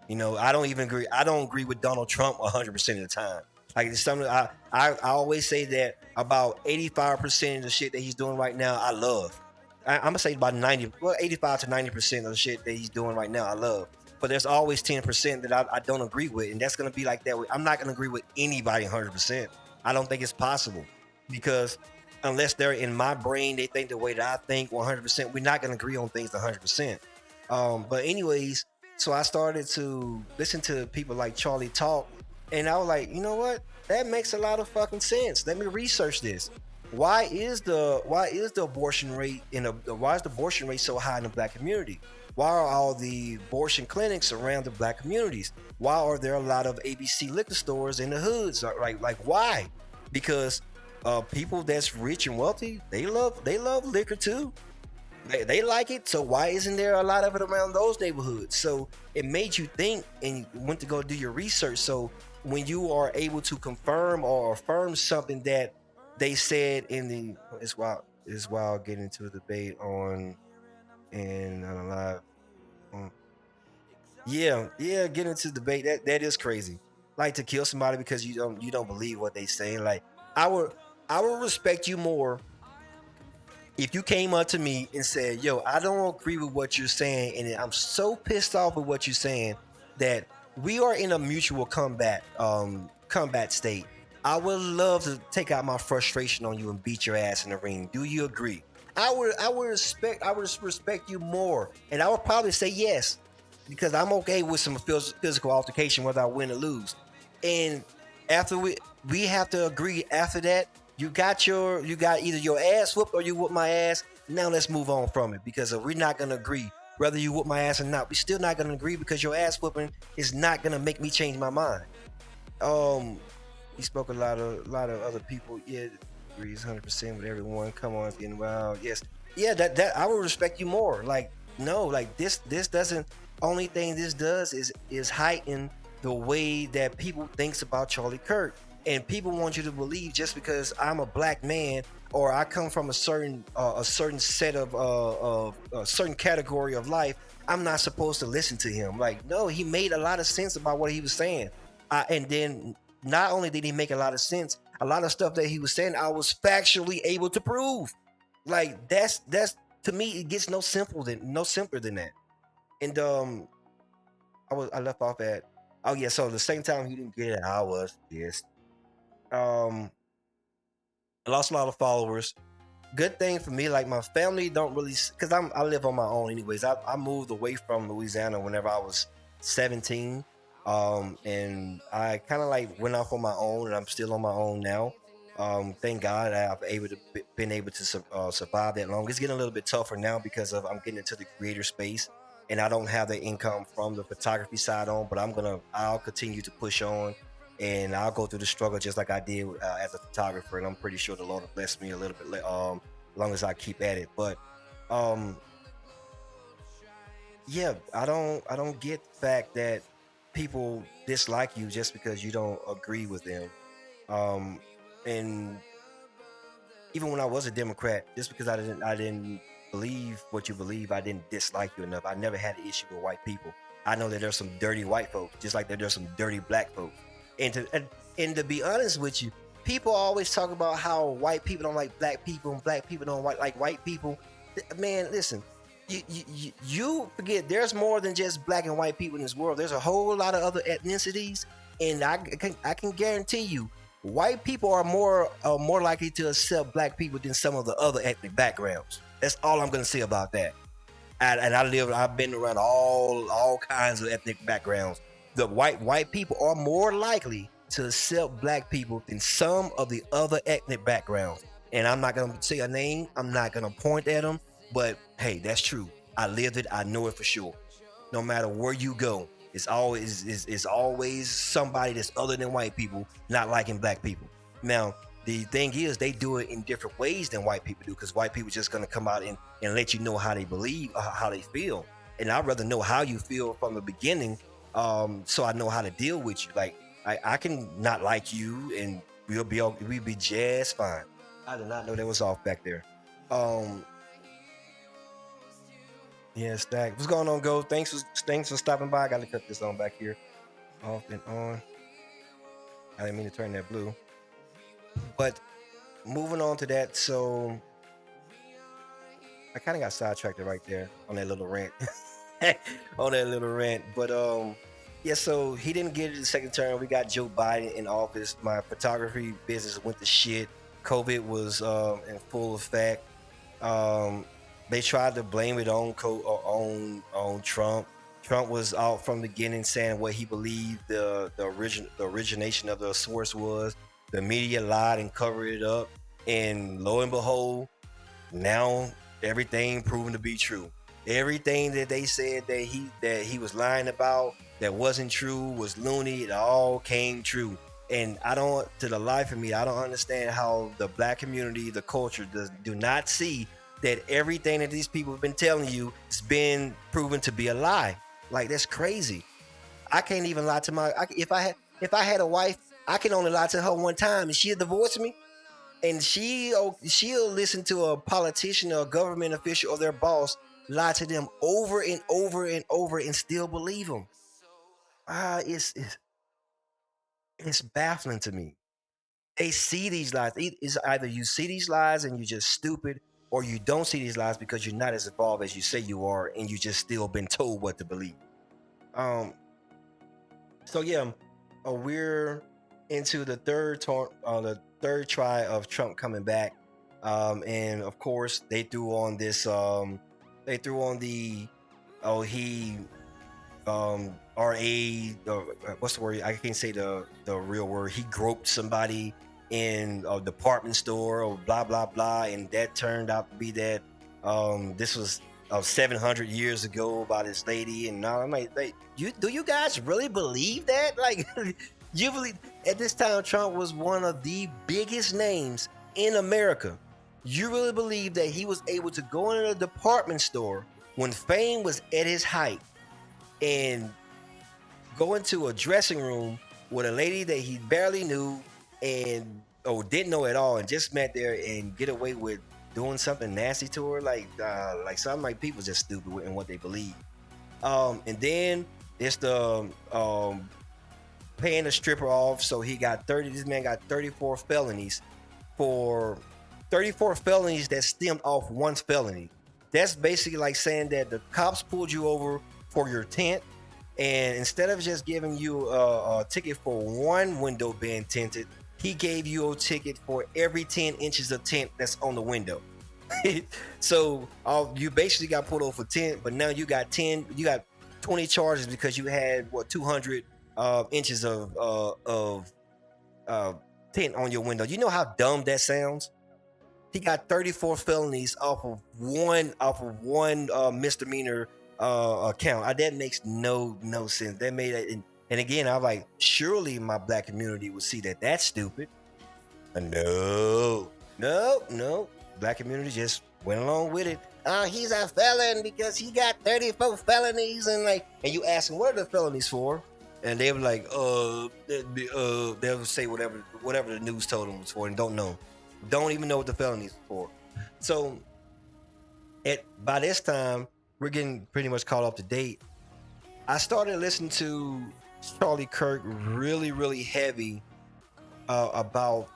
[SPEAKER 1] I don't even agree. I don't agree with Donald Trump 100% of the time. Like it's something I always say that about 85% of the shit that he's doing right now, I love. I'm gonna say about 85 to 90% of the shit that he's doing right now, I love. But there's always 10% that I don't agree with, and that's gonna be like that. I'm not gonna agree with anybody 100%. I don't think it's possible, because unless they're in my brain, they think the way that I think 100%. We're not gonna agree on things 100%. But anyways, so I started to listen to people like Charlie talk, and I was like, you know what? That makes a lot of fucking sense. Let me research this. Why is the abortion rate why is the abortion rate so high in the black community? Why are all the abortion clinics around the black communities? Why are there a lot of ABC liquor stores in the hoods? Like why? Because people that's rich and wealthy, they love liquor too. They like it. So why isn't there a lot of it around those neighborhoods? So it made you think, and you went to go do your research. So when you are able to confirm or affirm something that they said it's wild getting into a debate on live. Yeah, get into debate. That is crazy. Like to kill somebody because you don't believe what they say. Like I would respect you more if you came up to me and said, yo, I don't agree with what you're saying, and I'm so pissed off with what you're saying that we are in a mutual combat state. I would love to take out my frustration on you and beat your ass in the ring. Do you agree? I would respect you more, and I would probably say yes, because I'm okay with some physical altercation, whether I win or lose. And after we have to agree. After that, you got either your ass whooped or you whoop my ass. Now let's move on from it, because we're not gonna agree whether you whoop my ass or not. We're still not gonna agree, because your ass whooping is not gonna make me change my mind. He spoke a lot of other people. Yeah, agrees 100% with everyone. Come on, it's getting wild. Yes, yeah. That I would respect you more. Like no, like this doesn't. Only thing this does is heighten the way that people thinks about Charlie Kirk, and people want you to believe just because I'm a black man or I come from a certain set of a certain category of life, I'm not supposed to listen to him. Like, no, he made a lot of sense about what he was saying, and then not only did he make a lot of sense, a lot of stuff that he was saying, I was factually able to prove. Like that's to me, it gets no simpler than that. And I left off at, oh yeah, so the same time he didn't get it, I was pissed. Um, I lost a lot of followers. Good thing for me, like my family don't really, because I live on my own anyways. I moved away from Louisiana whenever I was 17, and I kind of like went off on my own, and I'm still on my own now. Thank God I've been able to survive that long. It's getting a little bit tougher now because of I'm getting into the creator space, and I don't have the income from the photography side on. But I'll continue to push on, and I'll go through the struggle just like I did as a photographer. And I'm pretty sure the Lord will bless me a little bit, as long as I keep at it. But um, yeah, I don't get the fact that people dislike you just because you don't agree with them. Um, and even when I was a Democrat, just because I didn't believe what you believe, I didn't dislike you enough. I never had an issue with white people. I know that there's some dirty white folks, just like there's some dirty black folks. And to be honest with you, people always talk about how white people don't like black people and black people don't like white people. Man, listen, you forget there's more than just black and white people in this world. There's a whole lot of other ethnicities, and I can guarantee you, white people are more likely to accept black people than some of the other ethnic backgrounds. That's all I'm gonna say about that. I've been around all kinds of ethnic backgrounds. The white people are more likely to accept black people than some of the other ethnic backgrounds. And I'm not gonna say a name. I'm not gonna point at them. But hey, that's true. I lived it. I know it for sure. No matter where you go, it's always somebody that's other than white people not liking black people. Now, the thing is, they do it in different ways than white people do, because white people just gonna come out and let you know how they believe, how they feel. And I'd rather know how you feel from the beginning, so I know how to deal with you. Like I can not like you, and we'll be just fine. I did not know that was off back there. Um, yeah, Stack. What's going on, Go? Thanks for stopping by. I gotta cut this on back here. Off and on. I didn't mean to turn that blue. But moving on to that, so I kind of got sidetracked right there on that little rant. On that little rant. But yeah, so he didn't get it the second term. We got Joe Biden in office. My photography business went to shit. COVID was in full effect. Um, they tried to blame it on Trump. Trump was out from the beginning saying what he believed the origination of the source was. The media lied and covered it up, and lo and behold, now everything proven to be true. Everything that they said that he was lying about, that wasn't true, was loony. It all came true. And I don't, to the life of me, I don't understand how the black community, the culture, do not see that everything that these people have been telling you has been proven to be a lie. Like, that's crazy. I can't even lie to if I had a wife, I can only lie to her one time, and she'll divorce me. And she'll listen to a politician or a government official or their boss lie to them over and over and over and still believe them. It's baffling to me. They see these lies. It's either you see these lies and you're just stupid, or you don't see these lies because you're not as evolved as you say you are, and you just still been told what to believe. Um. So yeah, we're into the third try of Trump coming back, and of course they threw on this. They threw on the, oh, he what's the word? I can't say the real word. He groped somebody in a department store or blah blah blah, and that turned out to be that this was 700 years ago about this lady. And now I'm like, you guys really believe that? Like, you believe at this time Trump was one of the biggest names in America? You really believe that he was able to go in a department store when fame was at his height, and go into a dressing room with a lady that he barely knew and or didn't know at all, and just met there and get away with doing something nasty to her, like something like people just stupid in what they believe. And then it's the paying the stripper off. So he got 30. This man got 34 felonies for 34 felonies that stemmed off one felony. That's basically like saying that the cops pulled you over for your tent, and instead of just giving you a ticket for one window being tinted, he gave you a ticket for every 10 inches of tint that's on the window. So you basically got pulled over for 10, but now you got 20 charges because you had 200 inches of tint on your window. You know how dumb that sounds? He got 34 felonies off of one misdemeanor account. That makes no sense. That made it, and again, I'm like, surely my black community would see that that's stupid. No. Black community just went along with it. He's a felon because he got 34 felonies, and you ask him, what are the felonies for? And they were like, they'll say whatever the news told them was for, and don't even know what the felonies for. So by this time, we're getting pretty much caught up to date. I started listening to Charlie Kirk really, really heavy about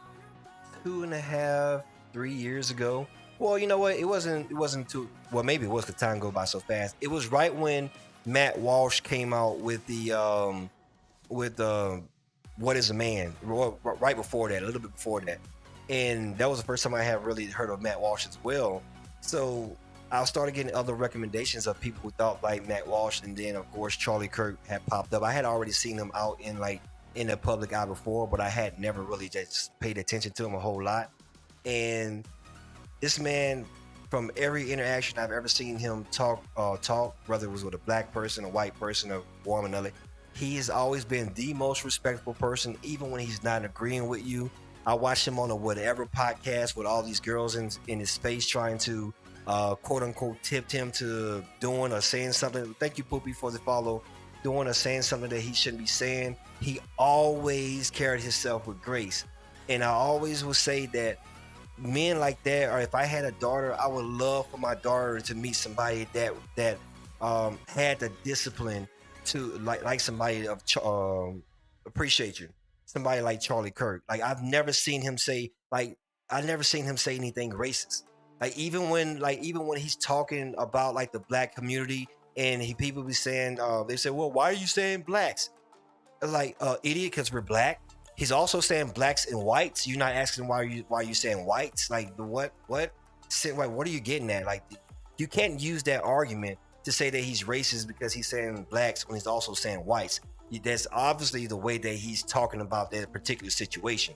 [SPEAKER 1] 2.5, 3 years ago. Well, you know what? It wasn't too. Well, maybe it was because time go by so fast. It was right when Matt Walsh came out with What Is a Man? Right before that, a little bit before that, and that was the first time I had really heard of Matt Walsh as well. So I started getting other recommendations of people who thought like Matt Walsh, and then of course Charlie Kirk had popped up. I had already seen him out in the public eye before, but I had never really just paid attention to him a whole lot. And this man, from every interaction I've ever seen him talk, whether it was with a black person, a white person, a woman, another, he has always been the most respectful person, even when he's not agreeing with you. I watched him on a whatever podcast with all these girls in his face trying to quote unquote tipped him to doing or saying something. Thank you, Poopy, for the follow. Doing or saying something that he shouldn't be saying. He always carried himself with grace. And I always would say that men like that, or if I had a daughter, I would love for my daughter to meet somebody that had the discipline to like somebody of appreciate you. Somebody like Charlie Kirk. Like I've never seen him say anything racist. Like even when he's talking about like the black community, and people be saying they say, well, why are you saying blacks? Like idiot, because we're black. He's also saying blacks and whites. You're not asking why you saying whites? Like the what? What are you getting at? Like you can't use that argument to say that he's racist because he's saying blacks when he's also saying whites. That's obviously the way that he's talking about that particular situation.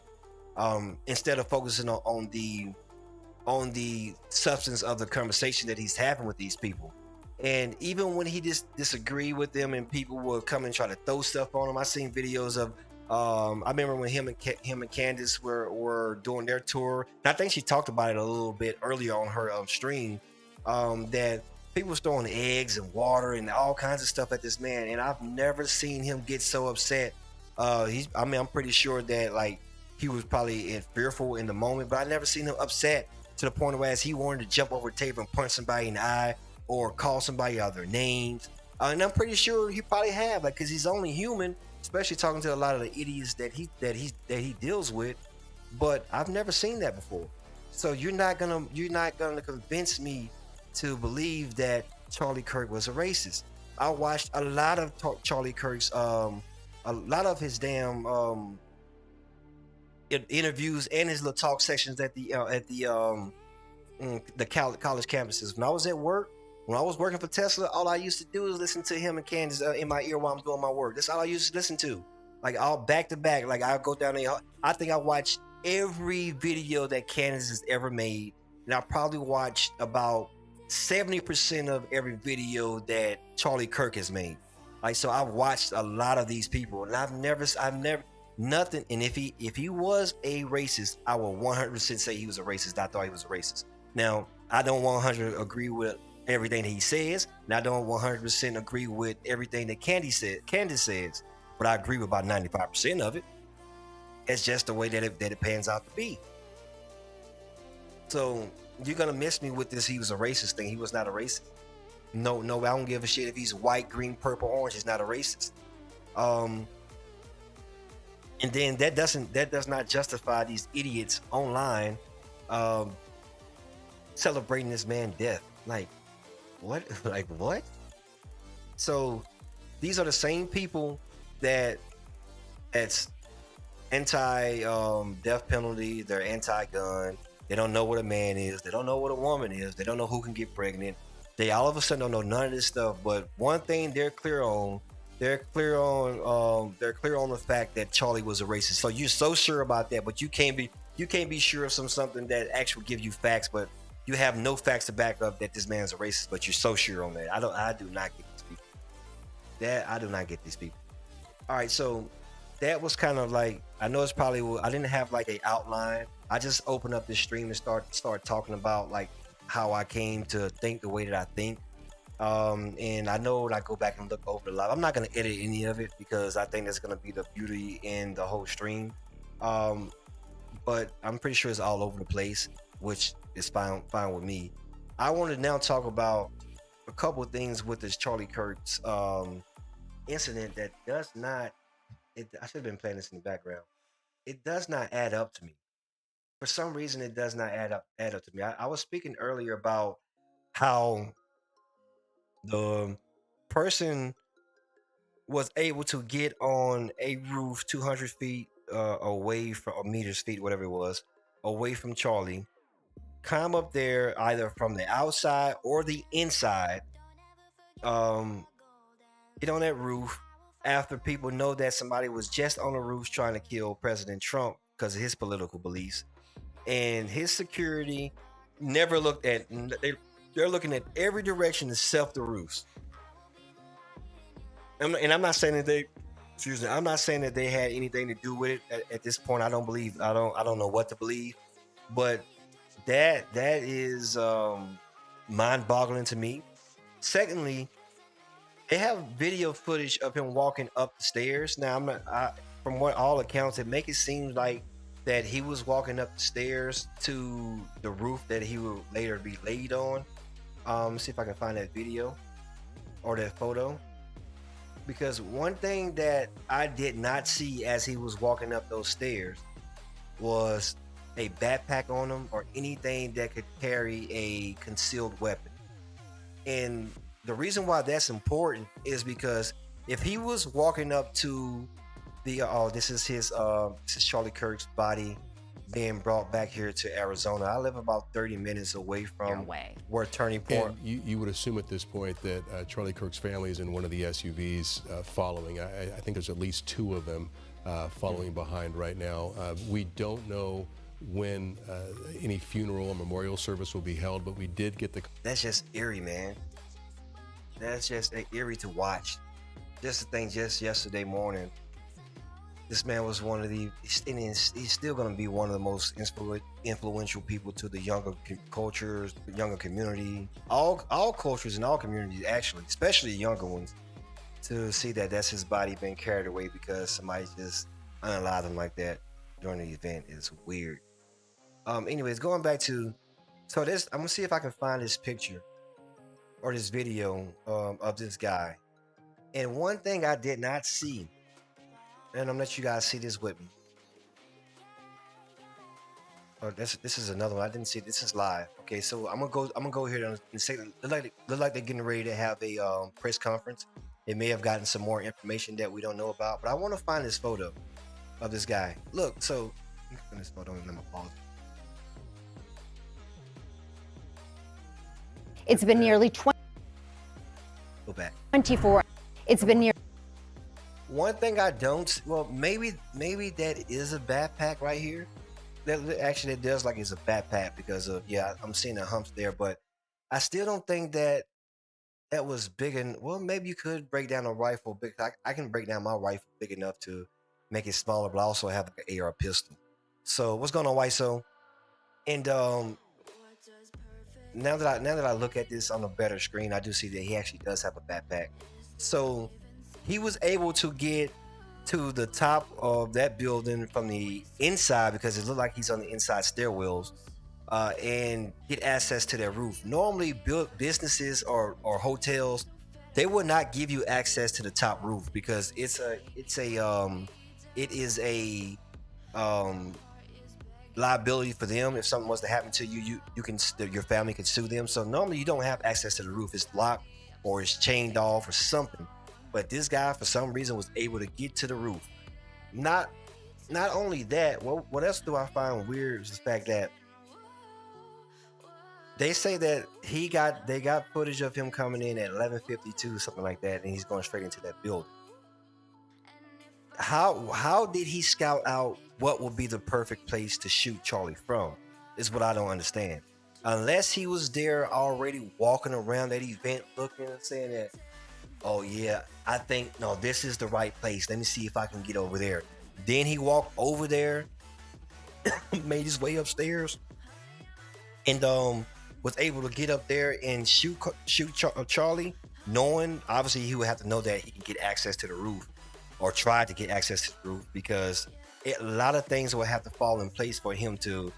[SPEAKER 1] Instead of focusing on the substance of the conversation that he's having with these people. And even when he disagree with them and people will come and try to throw stuff on him, I seen videos of I remember when him and Candace were doing their tour, and I think she talked about it a little bit earlier on her stream, that people was throwing eggs and water and all kinds of stuff at this man, and I've never seen him get so upset. I'm pretty sure that like he was probably fearful in the moment, but I never seen him upset to the point where he wanted to jump over the table and punch somebody in the eye or call somebody out their names. And I'm pretty sure he probably have, like, because he's only human, especially talking to a lot of the idiots that he deals with. But I've never seen that before. So you're not gonna convince me to believe that Charlie Kirk was a racist. I watched a lot of Charlie Kirk's a lot of his damn interviews and his little talk sessions at the college campuses. When I was at work, when I was working for Tesla, all I used to do is listen to him and Candace in my ear while I'm doing my work. That's all I used to listen to, like all back to back. Like I'll go down there. I think I watched every video that Candace has ever made, and I probably watched about 70% of every video that Charlie Kirk has made. Like, so I've watched a lot of these people, and I've never nothing. And if he was a racist, I will 100% say he was a racist. I thought he was a racist. Now, I don't 100 agree with everything he says, and I don't 100% agree with everything that Candace says, but I agree with about 95% of it. It's just the way that it pans out to be. So you're gonna miss me with this. He was a racist thing. He was not a racist. No, no, I don't give a shit if he's white, green, purple, orange. He's not a racist. Um, and then that does not justify these idiots online um, celebrating this man's death. Like what? Like what? So these are the same people that that's anti death penalty. They're anti-gun. They don't know what a man is. They don't know what a woman is. They don't know who can get pregnant. They all of a sudden don't know none of this stuff. But one thing they're clear on the fact that Charlie was a racist. So you're so sure about that, but you can't be sure of something that actually give you facts, but you have no facts to back up that this man's a racist, but you're so sure on that. I do not get these people. I do not get these people. All right, so that was kind of like, I know it's probably, I didn't have like a outline. I just opened up this stream and start talking about like how I came to think the way that I think. And I know when I go back and look over the live, I'm not going to edit any of it because I think that's going to be the beauty in the whole stream. But I'm pretty sure it's all over the place, which is fine with me. I want to now talk about a couple of things with this Charlie Kirk's incident that does not. I should have been playing this in the background. It does not add up to me. For some reason, it does not add up to me. I was speaking earlier about how the person was able to get on a roof 200 feet away from, or meters feet, whatever it was, away from Charlie, climb up there either from the outside or the inside, um, get on that roof after people know that somebody was just on the roof trying to kill President Trump because of his political beliefs. And his security never looked at, they're looking at every direction except the roofs. And I'm not saying that I'm not saying that they had anything to do with it at this point. I don't know what to believe, but that is mind-boggling to me. Secondly, they have video footage of him walking up the stairs. Now, from what all accounts, it make it seem like that he was walking up the stairs to the roof that he would later be laid on. Let's see if I can find that video or that photo. Because one thing that I did not see as he was walking up those stairs was a backpack on him or anything that could carry a concealed weapon. And the reason why that's important is because if he was walking up to the this is Charlie Kirk's body being brought back here to Arizona. I live about 30 minutes away from where Turning Point.
[SPEAKER 2] And you would assume at this point that Charlie Kirk's family is in one of the SUVs following. I think there's at least two of them following behind right now. We don't know when any funeral or memorial service will be held, but we did get the...
[SPEAKER 1] That's just eerie, man. That's just eerie to watch. Just the thing, just yesterday morning, this man was one of the, he's still going to be one of the most influential people to the younger cultures, the younger community, all cultures and all communities, actually, especially the younger ones, to see that that's his body being carried away because somebody just unalived him like that during the event is weird. Anyways, going back to, so this, I'm going to see if I can find this picture or this video of this guy. And one thing I did not see, and I'm gonna let you guys see this with me. Oh, this is another one. I didn't see. This is live. Okay, so I'm gonna go here and say, look like they're getting ready to have a press conference. They may have gotten some more information that we don't know about, but I want to find this photo of this guy. Look, so let me find this photo and let me pause.
[SPEAKER 3] It's been nearly 24. It's been near.
[SPEAKER 1] One thing I don't, well, maybe that is a backpack right here. That actually it does like it's a backpack because of, yeah, I'm seeing the humps there, but I still don't think that was big. And well, maybe you could break down a rifle big. I can break down my rifle big enough to make it smaller, but I also have like an AR pistol. So what's going on, White? So, and now that I look at this on a better screen, I do see that he actually does have a backpack. So he was able to get to the top of that building from the inside because it looked like he's on the inside stairwells, and get access to their roof. Normally, businesses or hotels, they would not give you access to the top roof because it is a um liability for them. If something was to happen to you, you can your family can sue them. So normally you don't have access to the roof. It's locked or it's chained off or something. But this guy, for some reason, was able to get to the roof. Not not only that, what else do I find weird is the fact that they say that they got footage of him coming in at 11:52, something like that, and he's going straight into that building. How did he scout out what would be the perfect place to shoot Charlie from? Is what I don't understand. Unless he was there already walking around that event looking and saying that, oh yeah, I think no, this is the right place. Let me see if I can get over there. Then he walked over there, made his way upstairs, and was able to get up there and shoot Charlie, knowing obviously he would have to know that he can get access to the roof or try to get access to the roof because a lot of things will have to fall in place for him to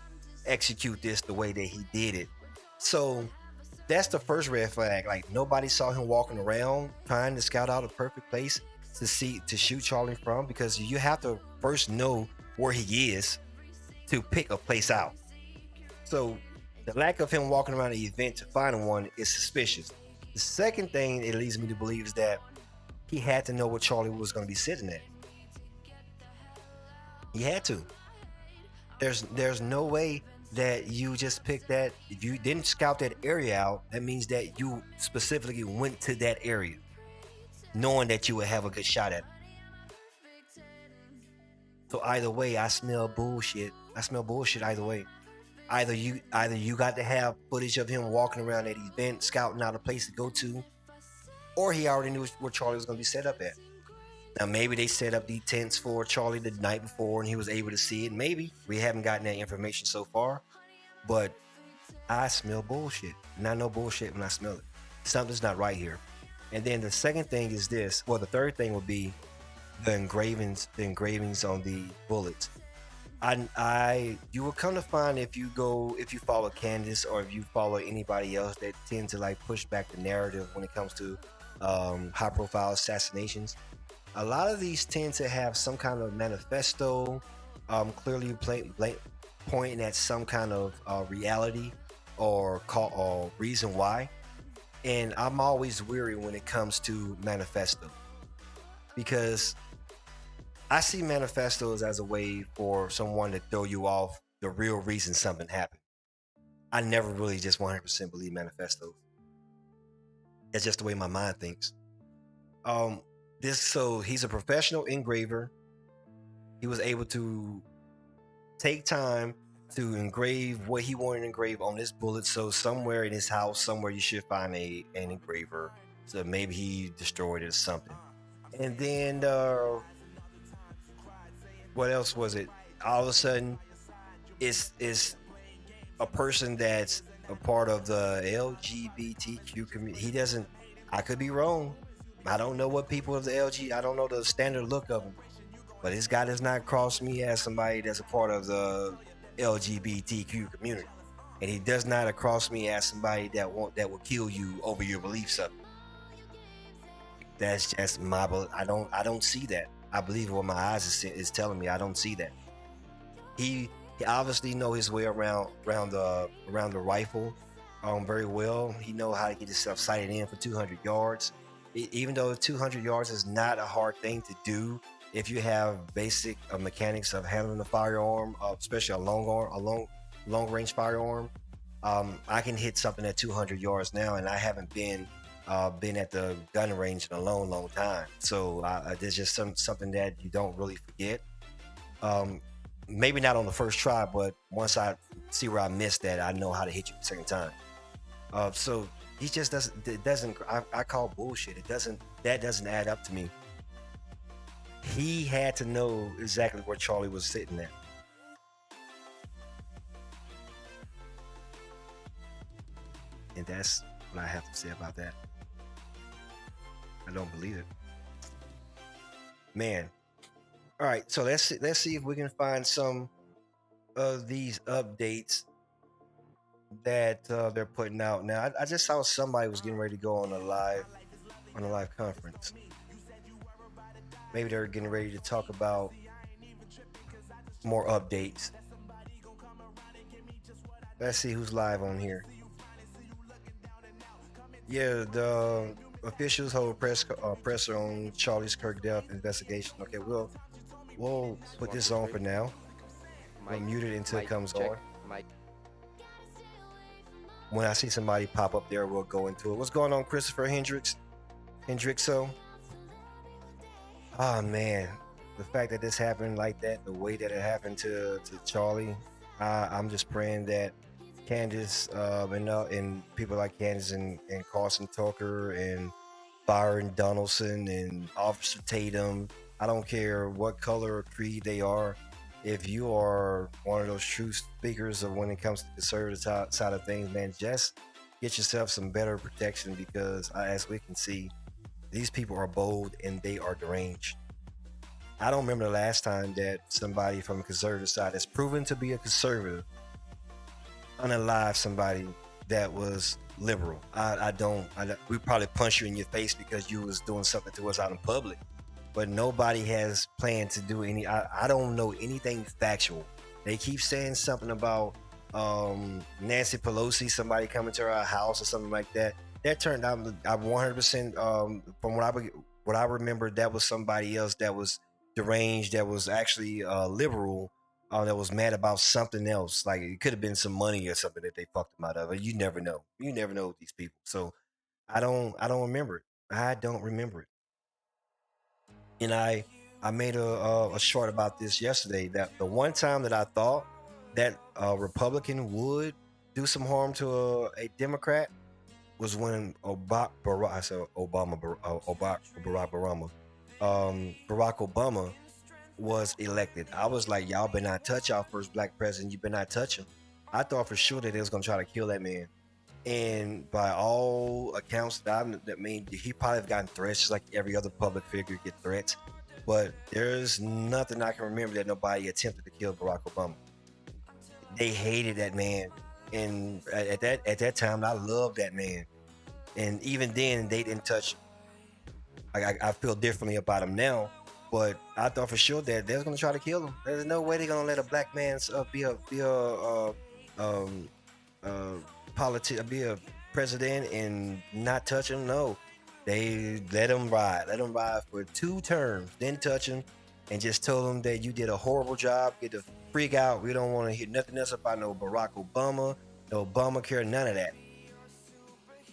[SPEAKER 1] execute this the way that he did it. So that's the first red flag. Like nobody saw him walking around trying to scout out a perfect place to shoot Charlie from because you have to first know where he is to pick a place out. So the lack of him walking around the event to find one is suspicious. The second thing it leads me to believe is that he had to know where Charlie was going to be sitting at. He had to. There's no way that you just picked that. If you didn't scout that area out, that means that you specifically went to that area, knowing that you would have a good shot at it. So either way, I smell bullshit. I smell bullshit either way. Either you got to have footage of him walking around that event, scouting out a place to go to, or he already knew where Charlie was going to be set up at. Now maybe they set up the tents for Charlie the night before, and he was able to see it. Maybe we haven't gotten that information so far, but I smell bullshit, and I know bullshit when I smell it. Something's not right here. And then the second thing is this. Well, the third thing would be the engravings on the bullets. You will come to find if you follow Candace or if you follow anybody else that tend to like push back the narrative when it comes to high profile assassinations. A lot of these tend to have some kind of manifesto, clearly pointing at some kind of reality or reason why. And I'm always weary when it comes to manifesto because I see manifestos as a way for someone to throw you off the real reason something happened. I never really just 100% believe manifestos. That's just the way my mind thinks. So he's a professional engraver. He was able to take time to engrave what he wanted to engrave on this bullet. So somewhere in his house, somewhere you should find an engraver. So maybe he destroyed it or something. And then what else was it? All of a sudden, it's a person that's a part of the LGBTQ community. He doesn't. I could be wrong. I don't know what people of the LG. I don't know the standard look of him. But this guy does not cross me as somebody that's a part of the LGBTQ community, and he does not cross me as somebody that will kill you over your beliefs of it. That's just my. I don't see that. I believe what my eyes is telling me. I don't see that. He obviously know his way around the rifle very well. He know how to get himself sighted in for 200 yards. Even though 200 yards is not a hard thing to do if you have basic mechanics of handling a firearm, especially a long range firearm. I can hit something at 200 yards now, and I haven't been at the gun range in a long time. So there's just something that you don't really forget. Maybe not on the first try, but once I see where I missed that, I know how to hit you the second time. So he just doesn't. I call bullshit. That doesn't add up to me. He had to know exactly where Charlie was sitting at. And that's what I have to say about that. I don't believe it. Man. All right, so let's see if we can find some of these updates that they're putting out now. I just saw somebody was getting ready to go on a live conference. Maybe they're getting ready to talk about more updates. Let's see who's live on here. Yeah, the officials hold presser on Charlie's Kirk death investigation. Okay, we'll put this on for now. We'll mute it until it comes on. When I see somebody pop up there, we'll go into it. What's going on, Christopher Hendrickso? Oh man, the fact that this happened like that, the way that it happened to Charlie, I'm just praying that Candace and people like Candace and Carson Tucker and Byron Donaldson and Officer Tatum, I don't care what color or creed they are, if you are one of those true speakers of when it comes to the conservative side of things, man, just get yourself some better protection, because as we can see, these people are bold and they are deranged. I don't remember the last time that somebody from a conservative side that's proven to be a conservative unalive somebody that was liberal. We probably punch you in your face because you was doing something to us out in public, but nobody has planned to do any. I don't know anything factual. They keep saying something about Nancy Pelosi, somebody coming to our house or something like that. That turned out, I 100% from what I remember, that was somebody else that was deranged, that was actually liberal, that was mad about something else. Like it could have been some money or something that they fucked them out of. You never know. You never know with these people. So I don't remember it. I don't remember it. And I made a short about this yesterday. That the one time that I thought that a Republican would do some harm to a Democrat was when Barack Obama was elected. I was like, y'all better not touch our first black president. You better not touch him. I thought for sure that they was gonna try to kill that man. And by all accounts, he probably have gotten threats just like every other public figure get threats. But there's nothing I can remember that nobody attempted to kill Barack Obama. They hated that man, and at that time, I loved that man. And even then, they didn't touch him. I feel differently about him now, but I thought for sure that they're gonna try to kill him. There's no way they're gonna let a black man be a president and not touch him. No, they let him ride for 2 terms, then touch him, and just told him that you did a horrible job. Get the freak out. We don't want to hear nothing else about no Barack Obama, no Obamacare, none of that.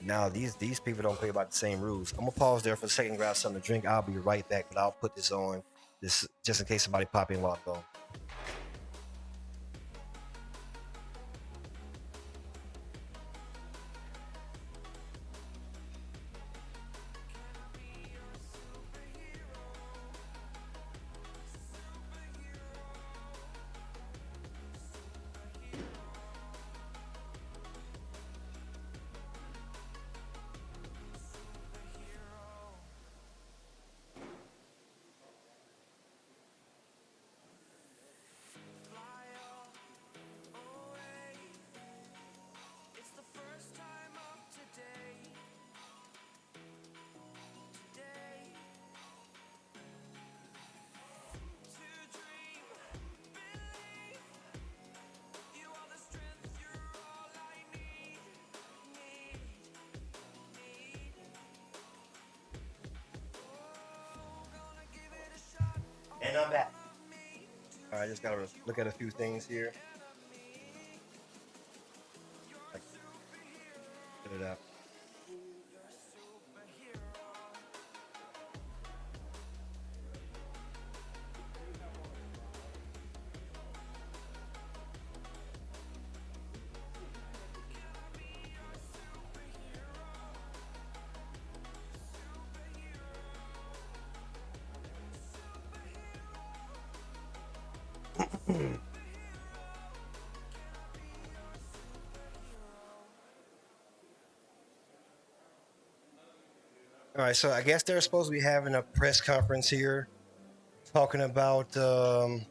[SPEAKER 1] Now these people don't play by the same rules. I'm gonna pause there for a second, grab something to drink. I'll be right back, but I'll put this on just in case somebody pop in while I'm gone. And I'm back. All right, I just gotta look at a few things here. Put it up. All right, so I guess they're supposed to be having a press conference here talking about some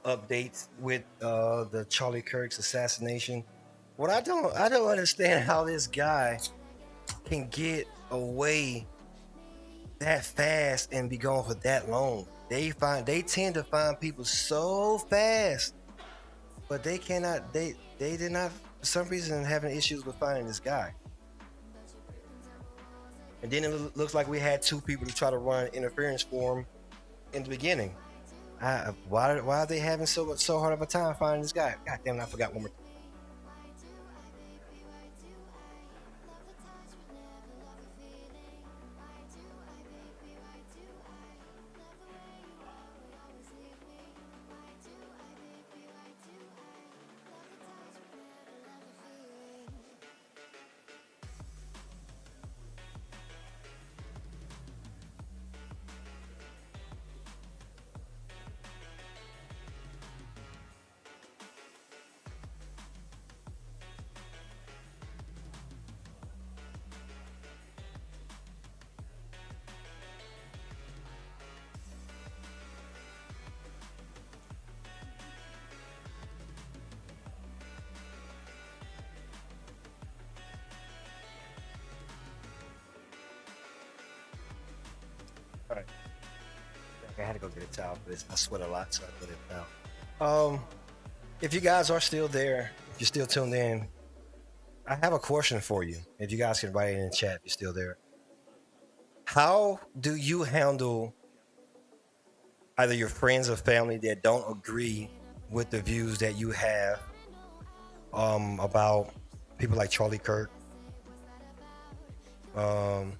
[SPEAKER 1] updates with the Charlie Kirk's assassination. What I don't understand how this guy can get away that fast and be gone for that long. They tend to find people so fast, but they did not for some reason having issues with finding this guy. And then it looks like we had two people to try to run interference for him in the beginning. Why are they having so hard of a time finding this guy? God damn it, I forgot one more. All right, I had to go get a towel for this. I sweat a lot, so I get a towel. If you guys are still there, if you're still tuned in, I have a question for you. If you guys can write it in the chat, if you're still there. How do you handle either your friends or family that don't agree with the views that you have about people like Charlie Kirk, um,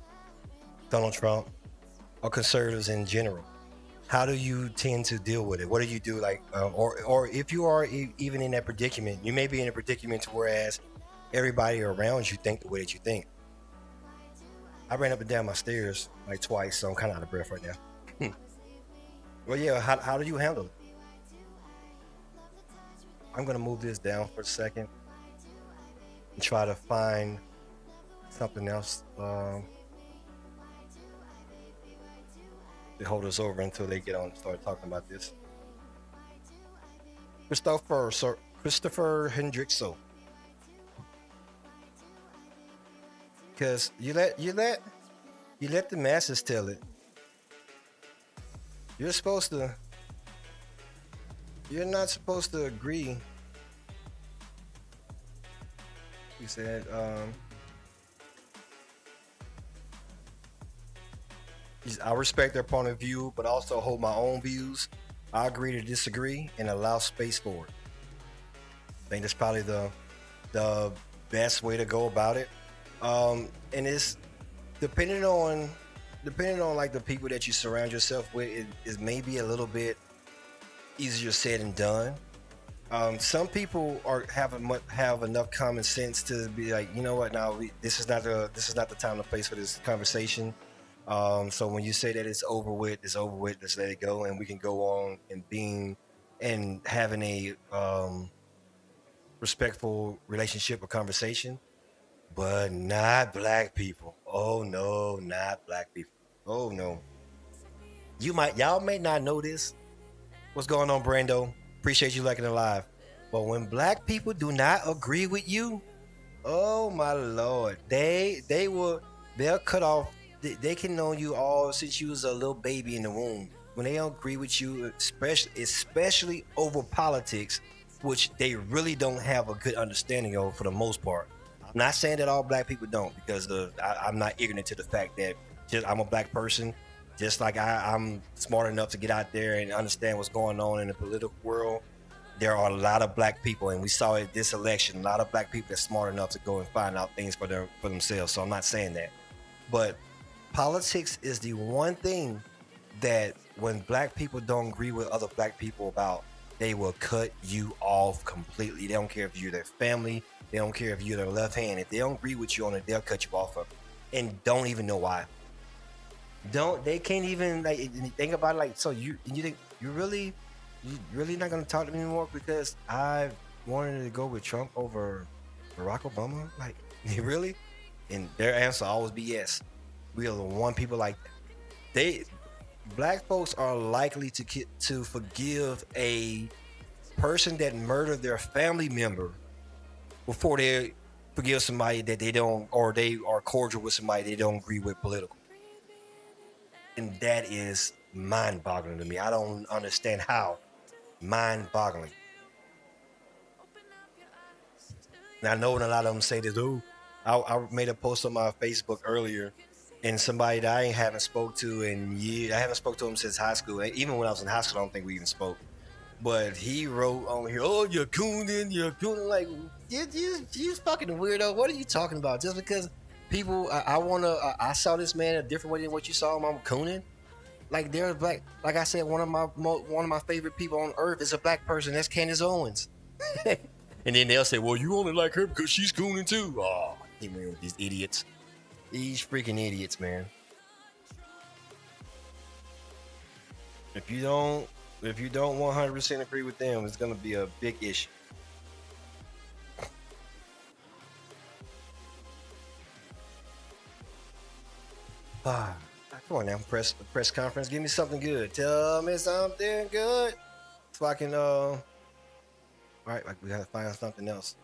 [SPEAKER 1] Donald Trump, or conservatives in general? How do you tend to deal with it? What do you do, like, or if you are even in that predicament, you may be in a predicament to whereas everybody around you think the way that you think. I ran up and down my stairs like twice, so I'm kind of out of breath right now. Well, yeah, how do you handle it? I'm gonna move this down for a second and try to find something else to hold us over until they get on and start talking about this. Christopher Hendrickso. Because you let the masses tell it. You're not supposed to agree. He said, I respect their point of view, but also hold my own views. I agree to disagree and allow space for it. I think that's probably the best way to go about it. And it's depending on like the people that you surround yourself with, it may be a little bit easier said than done. Some people have enough common sense to be like, you know what, now this is not the time or place for this conversation. So when you say that it's over with, it's over with. Let's let it go, and we can go on and having a respectful relationship or conversation. But not black people. Oh no, not black people. Oh no. Y'all may not know this. What's going on, Brando? Appreciate you liking it live. But when black people do not agree with you, oh my lord, they'll cut off. They can know you all since you was a little baby in the womb. When they don't agree with you, especially over politics, which they really don't have a good understanding of for the most part. I'm not saying that all black people don't, because I'm not ignorant to the fact that I'm a black person, just like I'm smart enough to get out there and understand what's going on in the political world. There are a lot of black people, and we saw it this election, a lot of black people that's smart enough to go and find out things for themselves. So I'm not saying that. But politics is the one thing that when black people don't agree with other black people about, they will cut you off completely. They don't care if you're their family. They don't care if you're their left hand. If they don't agree with you on it, they'll cut you off of it, and don't even know why. They can't even like think about it. Like, so you think you really not gonna talk to me anymore because I wanted to go with Trump over Barack Obama? Like, really? And their answer will always be yes. We are the one people like they. Black folks are likely to forgive a person that murdered their family member before they forgive somebody that they don't, or they are cordial with somebody they don't agree with political. And that is mind-boggling to me. I don't understand how. Mind-boggling. And I know when a lot of them say this, oh, I made a post on my Facebook earlier, and somebody that I haven't spoke to in years, I haven't spoke to him since high school. Even when I was in high school, I don't think we even spoke. But he wrote on here, oh, you're cooning. Like, you fucking weirdo. What are you talking about? Just because people, I saw this man a different way than what you saw him, I'm cooning. Like, there's black, like I said, one of my favorite people on earth is a black person. That's Candace Owens. And then they'll say, well, you only like her because she's cooning too. Oh, I hate with these idiots. These freaking idiots, man. If you don't 100% agree with them, it's gonna be a big issue. Come on now, press conference. Give me something good. Tell me something good, so I can all right, like we gotta find something else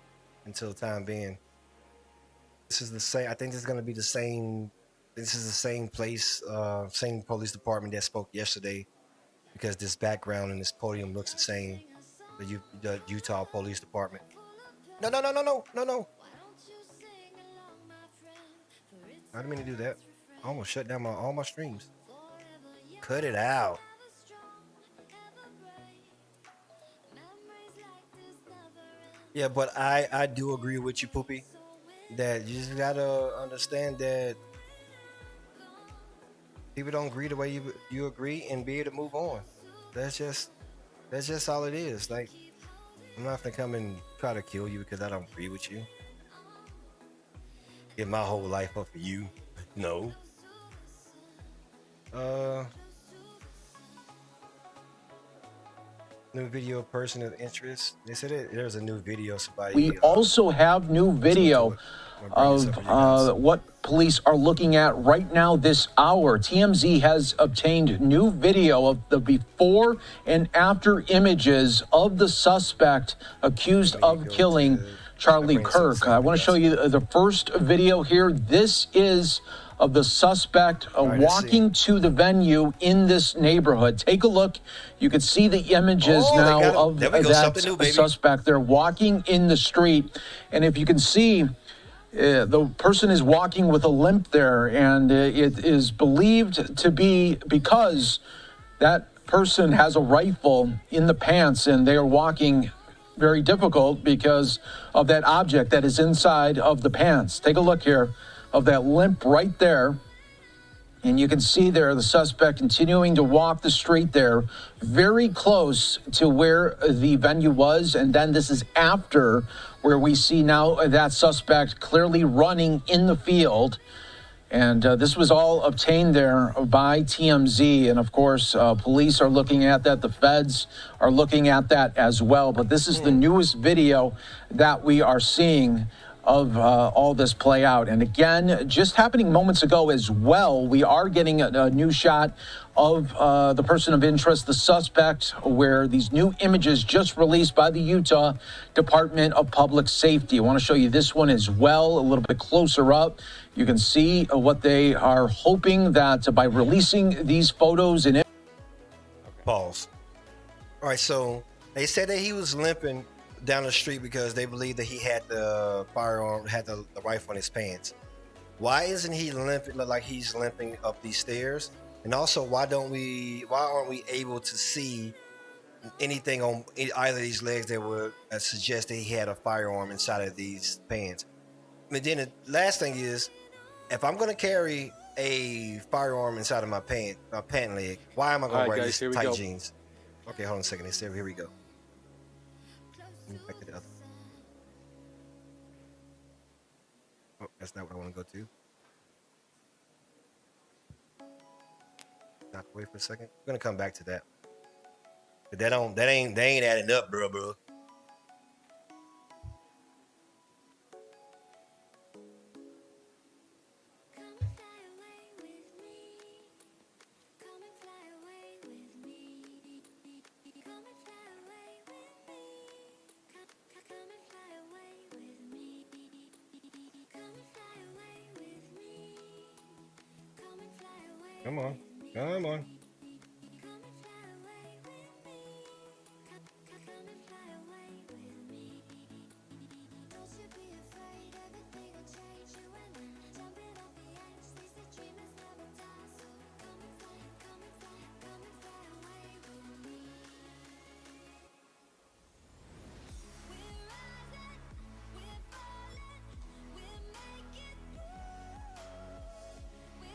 [SPEAKER 1] until time being. This is the same. I think this is gonna be the same. This is the same place, same police department that spoke yesterday, because this background and this podium looks the same. The Utah Police Department. No. I didn't mean to do that. I almost shut down all my streams. Cut it out. Yeah, but I do agree with you, Poopy, that you just gotta understand that people don't agree the way you agree and be able to move on. That's just all it is. Like, I'm not gonna come and try to kill you because I don't agree with you. Give my whole life up for you. No. New video person of interest. They said there's a new video. Somebody.
[SPEAKER 4] We also have new video of what police are looking at right now this hour. TMZ has obtained new video of the before and after images of the suspect accused of killing Charlie Kirk. I want to show you the first video here. This is of the suspect walking to the venue in this neighborhood. Take a look. You can see the images now of that suspect. They're walking in the street. And if you can see, the person is walking with a limp there. And it is believed to be because that person has a rifle in the pants and they are walking very difficult because of that object that is inside of the pants. Take a look here of that limp right there. And you can see there the suspect continuing to walk the street there, very close to where the venue was. And then this is after where we see now that suspect clearly running in the field. And this was all obtained there by TMZ. And of course, police are looking at that. The feds are looking at that as well. But this is the newest video that we are seeing of all this play out. And again, just happening moments ago as well, we are getting a new shot of the person of interest, the suspect, where these new images just released by the Utah Department of Public Safety. I want to show you this one as well, a little bit closer up. You can see what they are hoping that by releasing these photos and
[SPEAKER 1] Pause. All right, so they said that he was limping down the street because they believe that he had the firearm, had the rifle in his pants. Why isn't he limping like he's limping up these stairs? And also, why aren't we able to see anything on either of these legs that would suggest that he had a firearm inside of these pants? And then the last thing is, if I'm going to carry a firearm inside of my pant leg, why am I going to wear these tight jeans? Okay, hold on a second. They said, here we go. Back to the other. Oh, that's not what I want to go to. Not wait for a second. We're gonna come back to that. But they ain't adding up, bro. Come on. Come on.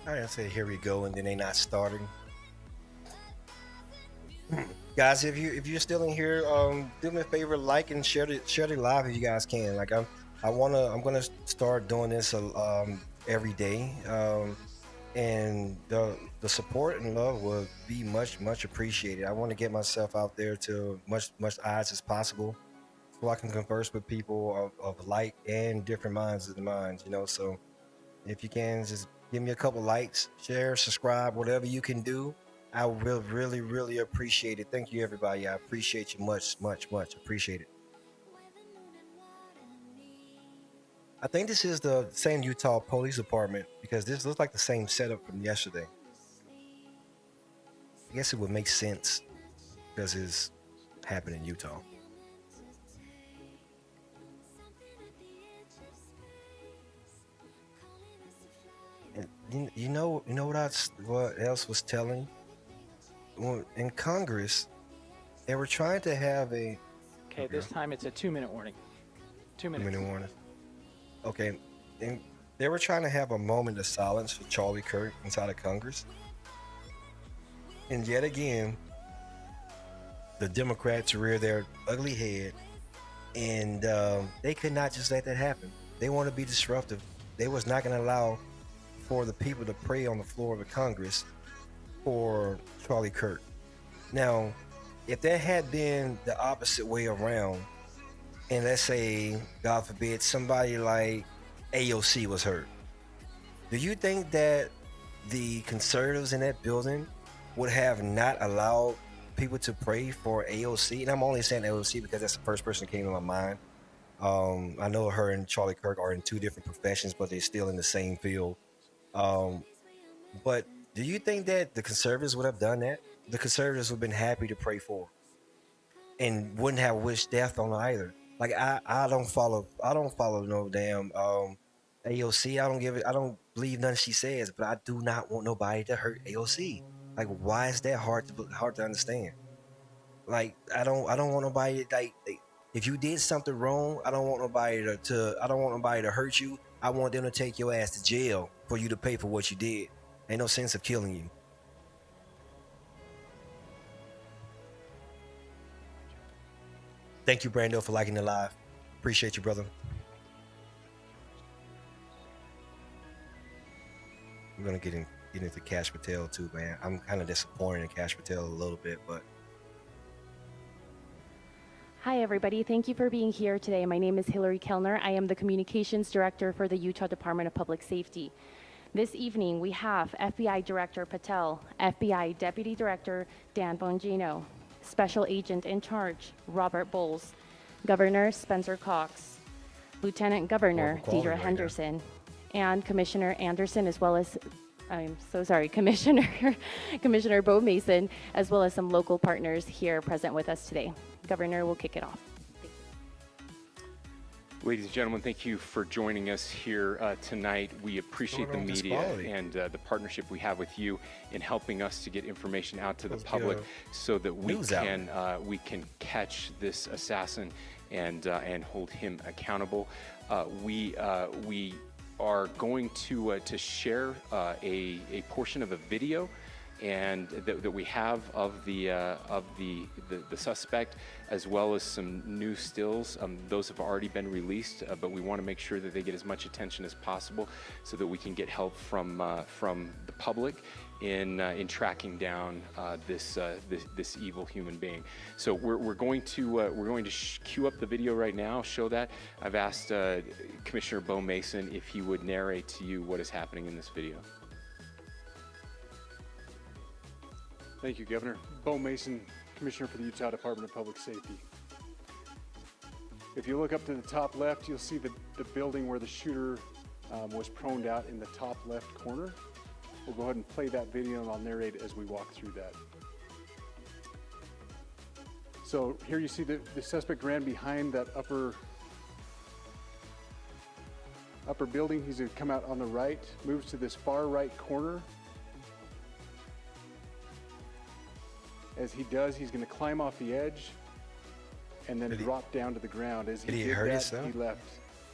[SPEAKER 1] I say here we go, and then they not starting. Guys, if you're still in here, do me a favor, like and share the live if you guys can. Like I'm gonna start doing this every day. And the support and love will be much appreciated. I want to get myself out there to much eyes as possible, so I can converse with people of like and different minds of the minds. So if you can just give me a couple likes, share, subscribe, whatever you can do, I will really appreciate it. Thank you, everybody. I appreciate you much appreciate it. I think this is the same Utah Police Department because this looks like the same setup from yesterday. I guess it would make sense because it's happened in Utah. And you know what else was telling? Well, in Congress, they were trying to have a.
[SPEAKER 5] Okay, this time it's a 2-minute warning. 2 minutes.
[SPEAKER 1] Minute warning. Okay, and they were trying to have a moment of silence for Charlie Kirk inside of Congress. And yet again, the Democrats rear their ugly head, and they could not just let that happen. They want to be disruptive. They was not going to allow for the people to pray on the floor of the Congress for Charlie Kirk. Now, if that had been the opposite way around, and let's say, God forbid, somebody like AOC was hurt, do you think that the conservatives in that building would have not allowed people to pray for AOC? And I'm only saying AOC because that's the first person that came to my mind. I know her and Charlie Kirk are in two different professions, but they're still in the same field. But do you think that the conservatives would have done that? The conservatives would have been happy to pray for and wouldn't have wished death on her either. Like I don't follow no damn AOC. I don't believe nothing she says, but I do not want nobody to hurt AOC. Like, why is that hard to understand? Like, I don't want nobody like if you did something wrong, I don't want nobody to hurt you. I want them to take your ass to jail for you to pay for what you did. Ain't no sense of killing you. Thank you, Brando, for liking the live. Appreciate you, brother. We're gonna get into Cash Patel too, man. I'm kind of disappointed in Cash Patel a little bit, but.
[SPEAKER 6] Hi, everybody. Thank you for being here today. My name is Hillary Kellner. I am the Communications Director for the Utah Department of Public Safety. This evening, we have FBI Director Patel, FBI Deputy Director Dan Bongino, Special Agent in Charge Robert Bowles, Governor Spencer Cox, Lieutenant Governor Deidre Henderson, and Commissioner Anderson, as well as Commissioner Bo Mason, as well as some local partners here present with us today. Governor will kick it off.
[SPEAKER 7] Ladies and gentlemen, thank you for joining us here tonight. We appreciate the media and the partnership we have with you in helping us to get information out to the public so that we can catch this assassin and hold him accountable. We are going to share a portion of a video and that we have of the suspect, as well as some new stills. Those have already been released, but we want to make sure that they get as much attention as possible so that we can get help from the public in tracking down this evil human being. So we're going to cue up the video right now. Show that. I've asked Commissioner Bo Mason if he would narrate to you what is happening in this video.
[SPEAKER 8] Thank you, Governor. Bo Mason, Commissioner for the Utah Department of Public Safety. If you look up to the top left, you'll see the building where the shooter was proned out in the top left corner. We'll go ahead and play that video and I'll narrate as we walk through that. So here you see the suspect ran behind that upper building. He's going to come out on the right, moves to this far right corner. As he does, he's going to climb off the edge and then drop down to the ground. As he did that, he left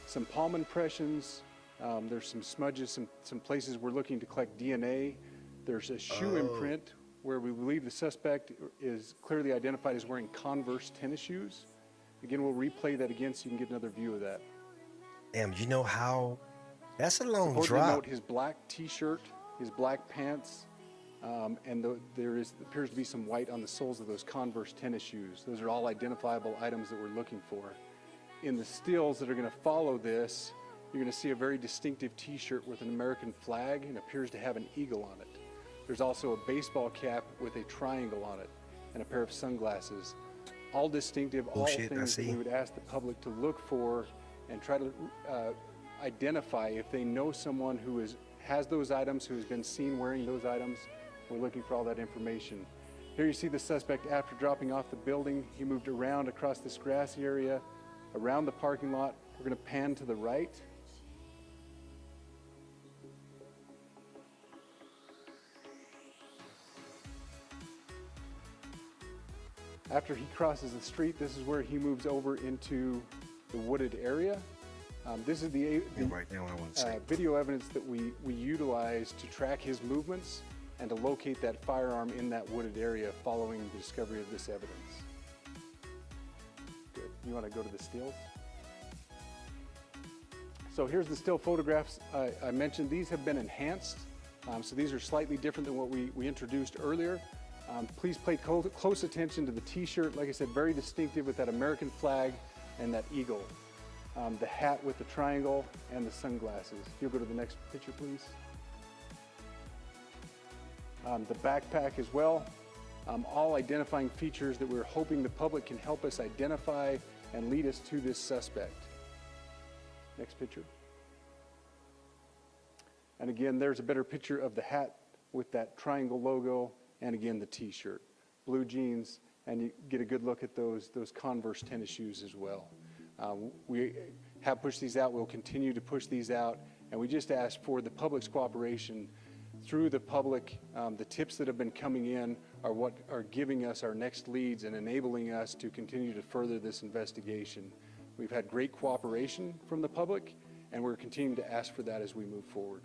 [SPEAKER 8] some palm impressions. There's some smudges, some places we're looking to collect DNA. There's a shoe imprint where we believe the suspect is clearly identified as wearing Converse tennis shoes. Again, we'll replay that again so you can get another view of that.
[SPEAKER 1] Damn, you know how? That's a long
[SPEAKER 8] Importantly
[SPEAKER 1] drop.
[SPEAKER 8] Note his black T-shirt, his black pants, and there appears to be some white on the soles of those Converse tennis shoes. Those are all identifiable items that we're looking for. In the stills that are going to follow this, you're going to see a very distinctive T-shirt with an American flag and appears to have an eagle on it. There's also a baseball cap with a triangle on it and a pair of sunglasses. All distinctive, all things that we would ask the public to look for and try to identify if they know someone who has those items, who has been seen wearing those items. We're looking for all that information. Here you see the suspect after dropping off the building. He moved around across this grassy area, around the parking lot. We're going to pan to the right. After he crosses the street, this is where he moves over into the wooded area. This is the video evidence that we utilize to track his movements and to locate that firearm in that wooded area following the discovery of this evidence. Good. You want to go to the stills? So here's the still photographs. I mentioned these have been enhanced. So these are slightly different than what we introduced earlier. Please pay close attention to the T-shirt. Like I said, very distinctive with that American flag and that eagle. The hat with the triangle and the sunglasses. If you'll go to the next picture, please. The backpack as well. All identifying features that we're hoping the public can help us identify and lead us to this suspect. Next picture. And again, there's a better picture of the hat with that triangle logo. And again, the T-shirt, blue jeans, and you get a good look at those Converse tennis shoes as well. We have pushed these out. We'll continue to push these out. And we just ask for the public's cooperation through the public. The tips that have been coming in are what are giving us our next leads and enabling us to continue to further this investigation. We've had great cooperation from the public, and we're continuing to ask for that as we move forward.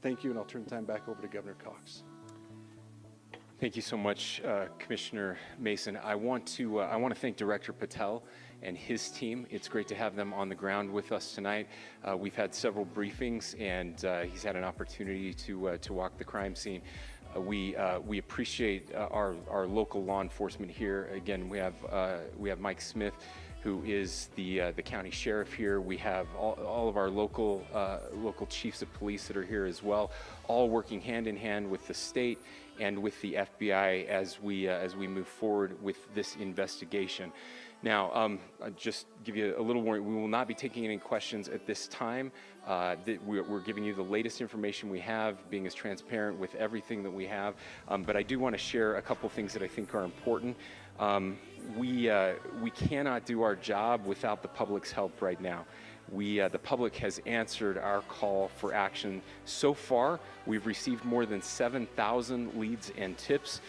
[SPEAKER 8] Thank you, and I'll turn the time back over to Governor Cox.
[SPEAKER 7] Thank you so much, Commissioner Mason. I want to thank Director Patel and his team. It's great to have them on the ground with us tonight. We've had several briefings, and he's had an opportunity to walk the crime scene. We appreciate our local law enforcement here. Again, we have Mike Smith, who is the county sheriff here. We have all of our local chiefs of police that are here as well, all working hand in hand with the state and with the FBI as we move forward with this investigation. Now, I'll just give you a little warning. We will not be taking any questions at this time. We're giving you the latest information we have, being as transparent with everything that we have. But I do want to share a couple things that I think are important. We cannot do our job without the public's help right now. The public has answered our call for action. So far, we've received more than 7,000 leads and tips.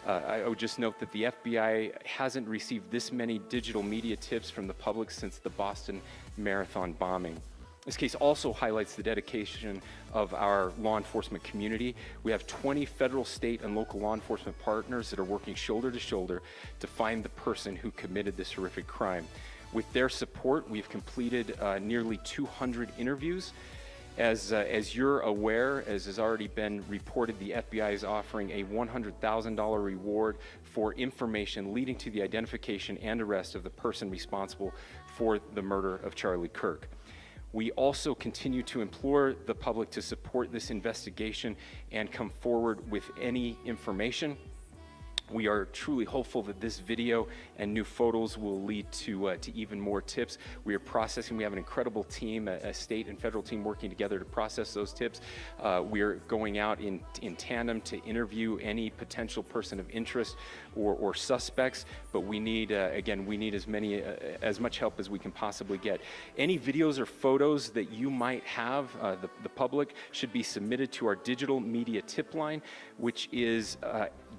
[SPEAKER 7] I would just note that the FBI hasn't received this many digital media tips from the public since the Boston Marathon bombing. This case also highlights the dedication of our law enforcement community. We have 20 federal, state, and local law enforcement partners that are working shoulder to shoulder to find the person who committed this horrific crime. With their support, we've completed nearly 200 interviews. As you're aware, as has already been reported, the FBI is offering a $100,000 reward for information leading to the identification and arrest of the person responsible for the murder of Charlie Kirk. We also continue to implore the public to support this investigation and come forward with any information. We are truly hopeful that this video and new photos will lead to even more tips. We are processing. We have an incredible team, a state and federal team working together to process those tips. We are going out in tandem to interview any potential person of interest or suspects. But we need, again, we need as much help as we can possibly get. Any videos or photos that you might have, the public, should be submitted to our digital media tip line, which is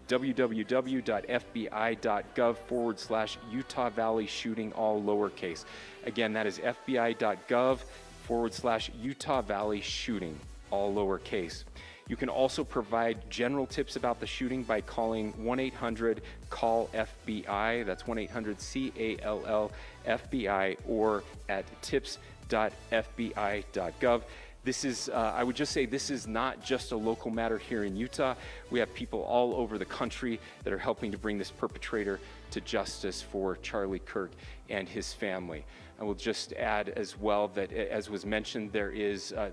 [SPEAKER 7] www.fbi.gov/Utah Valley shooting, all lowercase. Again, that is fbi.gov/Utah Valley shooting, all lowercase. You can also provide general tips about the shooting by calling 1-800-CALL-FBI. That's 1-800-CALL-FBI, or at tips.fbi.gov. This is, I would just say, this is not just a local matter here in Utah. We have people all over the country that are helping to bring this perpetrator to justice for Charlie Kirk and his family. I will just add as well that, as was mentioned, there is a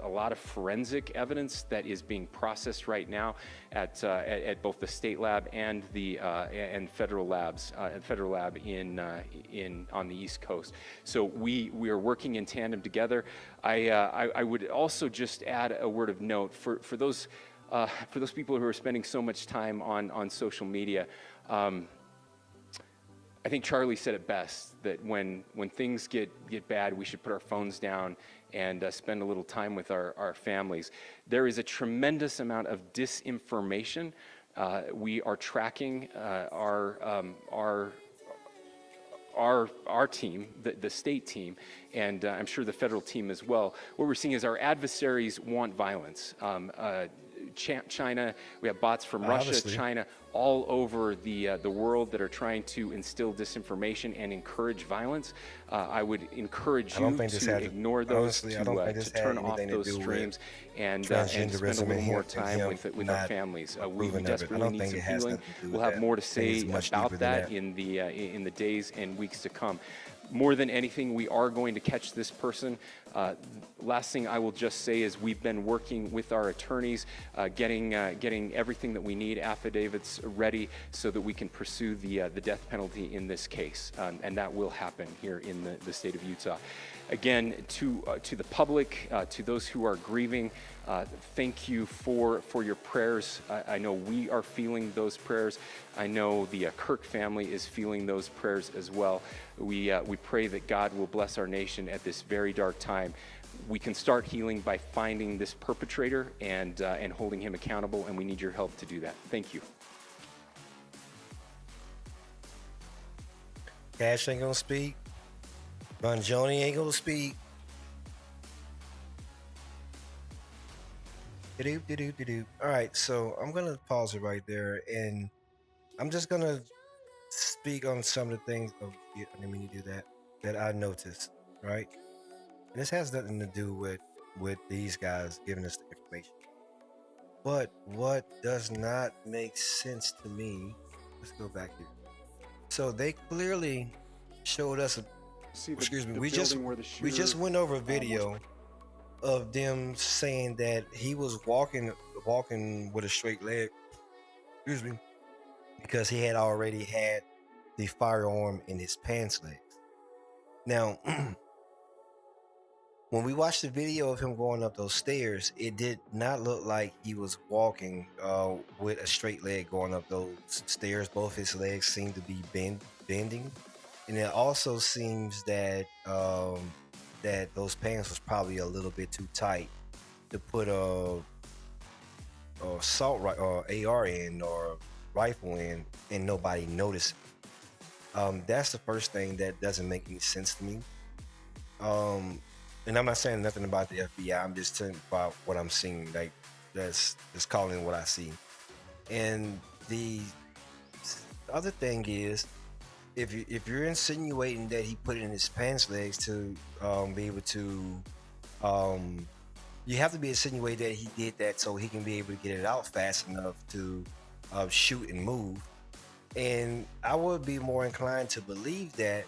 [SPEAKER 7] lot of forensic evidence that is being processed right now at both the state lab and the federal labs, federal lab on the East Coast. So we are working in tandem together. I would also just add a word of note for those people who are spending so much time on social media. I think Charlie said it best, that when things get bad, we should put our phones down and spend a little time with our families. There is a tremendous amount of disinformation. We are tracking our team, the state team, and I'm sure the federal team as well. What we're seeing is our adversaries want violence. China, we have bots from Russia,
[SPEAKER 1] Obviously.
[SPEAKER 7] China, all over the world that are trying to instill disinformation and encourage violence. I would encourage you to ignore those, to turn off those streams, and spend a little more time with our families. We desperately need some healing. We'll have more to say about that in the days and weeks to come. More than anything, we are going to catch this person. Last thing I will just say is we've been working with our attorneys, getting everything that we need, affidavits ready, so that we can pursue the death penalty in this case, and that will happen here in the state of Utah. Again, to the public, to those who are grieving, thank you for your prayers. I know we are feeling those prayers. I know the Kirk family is feeling those prayers as well. We pray that God will bless our nation at this very dark time. We can start healing by finding this perpetrator and holding him accountable, and we need your help to do that. Thank you.
[SPEAKER 1] Cash ain't gonna speak. Bonjoni ain't gonna speak. All right, so I'm gonna pause it right there, and I'm just gonna speak on some of the things. Oh, yeah, I didn't mean to do that. That I noticed, right? And this has nothing to do with these guys giving us the information. But what does not make sense to me? Let's go back here. So they clearly showed us a. Excuse me. We just went over a video of them saying that he was walking with a straight leg. Excuse me, because he had already had the firearm in his pants legs. Now, when we watched the video of him going up those stairs, it did not look like he was walking with a straight leg going up those stairs. Both his legs seemed to be bending. And it also seems that that those pants was probably a little bit too tight to put a assault or AR in or rifle in, and nobody noticed. That's the first thing that doesn't make any sense to me. And I'm not saying nothing about the FBI. I'm just telling about what I'm seeing. Like, that's just calling what I see. And the other thing is, if you're insinuating that he put it in his pants legs to be able to, you have to be insinuating that he did that so he can be able to get it out fast enough to shoot and move. And I would be more inclined to believe that,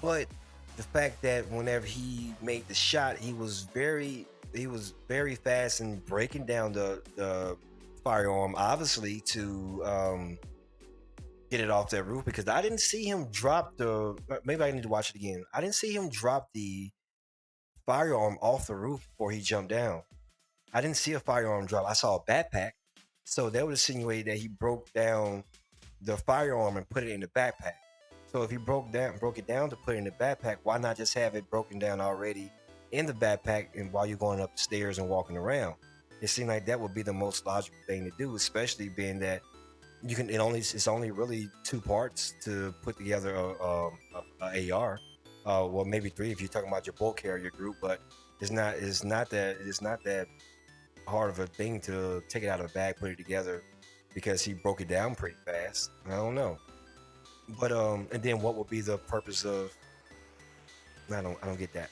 [SPEAKER 1] but the fact that whenever he made the shot, he was very fast in breaking down the firearm, obviously, to get it off that roof, because I didn't see him drop the. Maybe I need to watch it again. I didn't see him drop the firearm off the roof before he jumped down. I didn't see a firearm drop. I saw a backpack, so that would insinuate that he broke down the firearm and put it in the backpack. So if he broke it down to put it in the backpack, why not just have it broken down already in the backpack and while you're going up the stairs and walking around? It seemed like that would be the most logical thing to do, especially being that it's only really 2 parts to put together a AR. Well, maybe 3 if you're talking about your bulk carrier group, but it's not that hard of a thing to take it out of the bag, put it together, because he broke it down pretty fast. I don't know, but and then what would be the purpose of? I don't get that.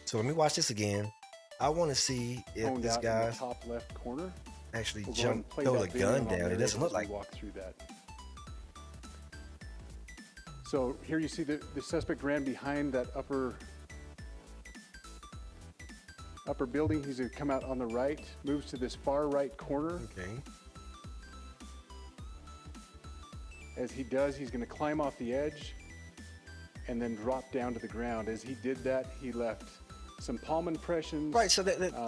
[SPEAKER 1] So let me watch this again. I want to see if this guy
[SPEAKER 8] in the top left corner
[SPEAKER 1] actually
[SPEAKER 8] throw
[SPEAKER 1] the gun down. It doesn't look like.
[SPEAKER 8] Walk through that. So here you see the suspect ran behind that upper building. He's going to come out on the right, moves to this far right corner.
[SPEAKER 1] Okay.
[SPEAKER 8] As he does, he's going to climb off the edge and then drop down to the ground. As he did that, he left some palm impressions.
[SPEAKER 1] Right, so I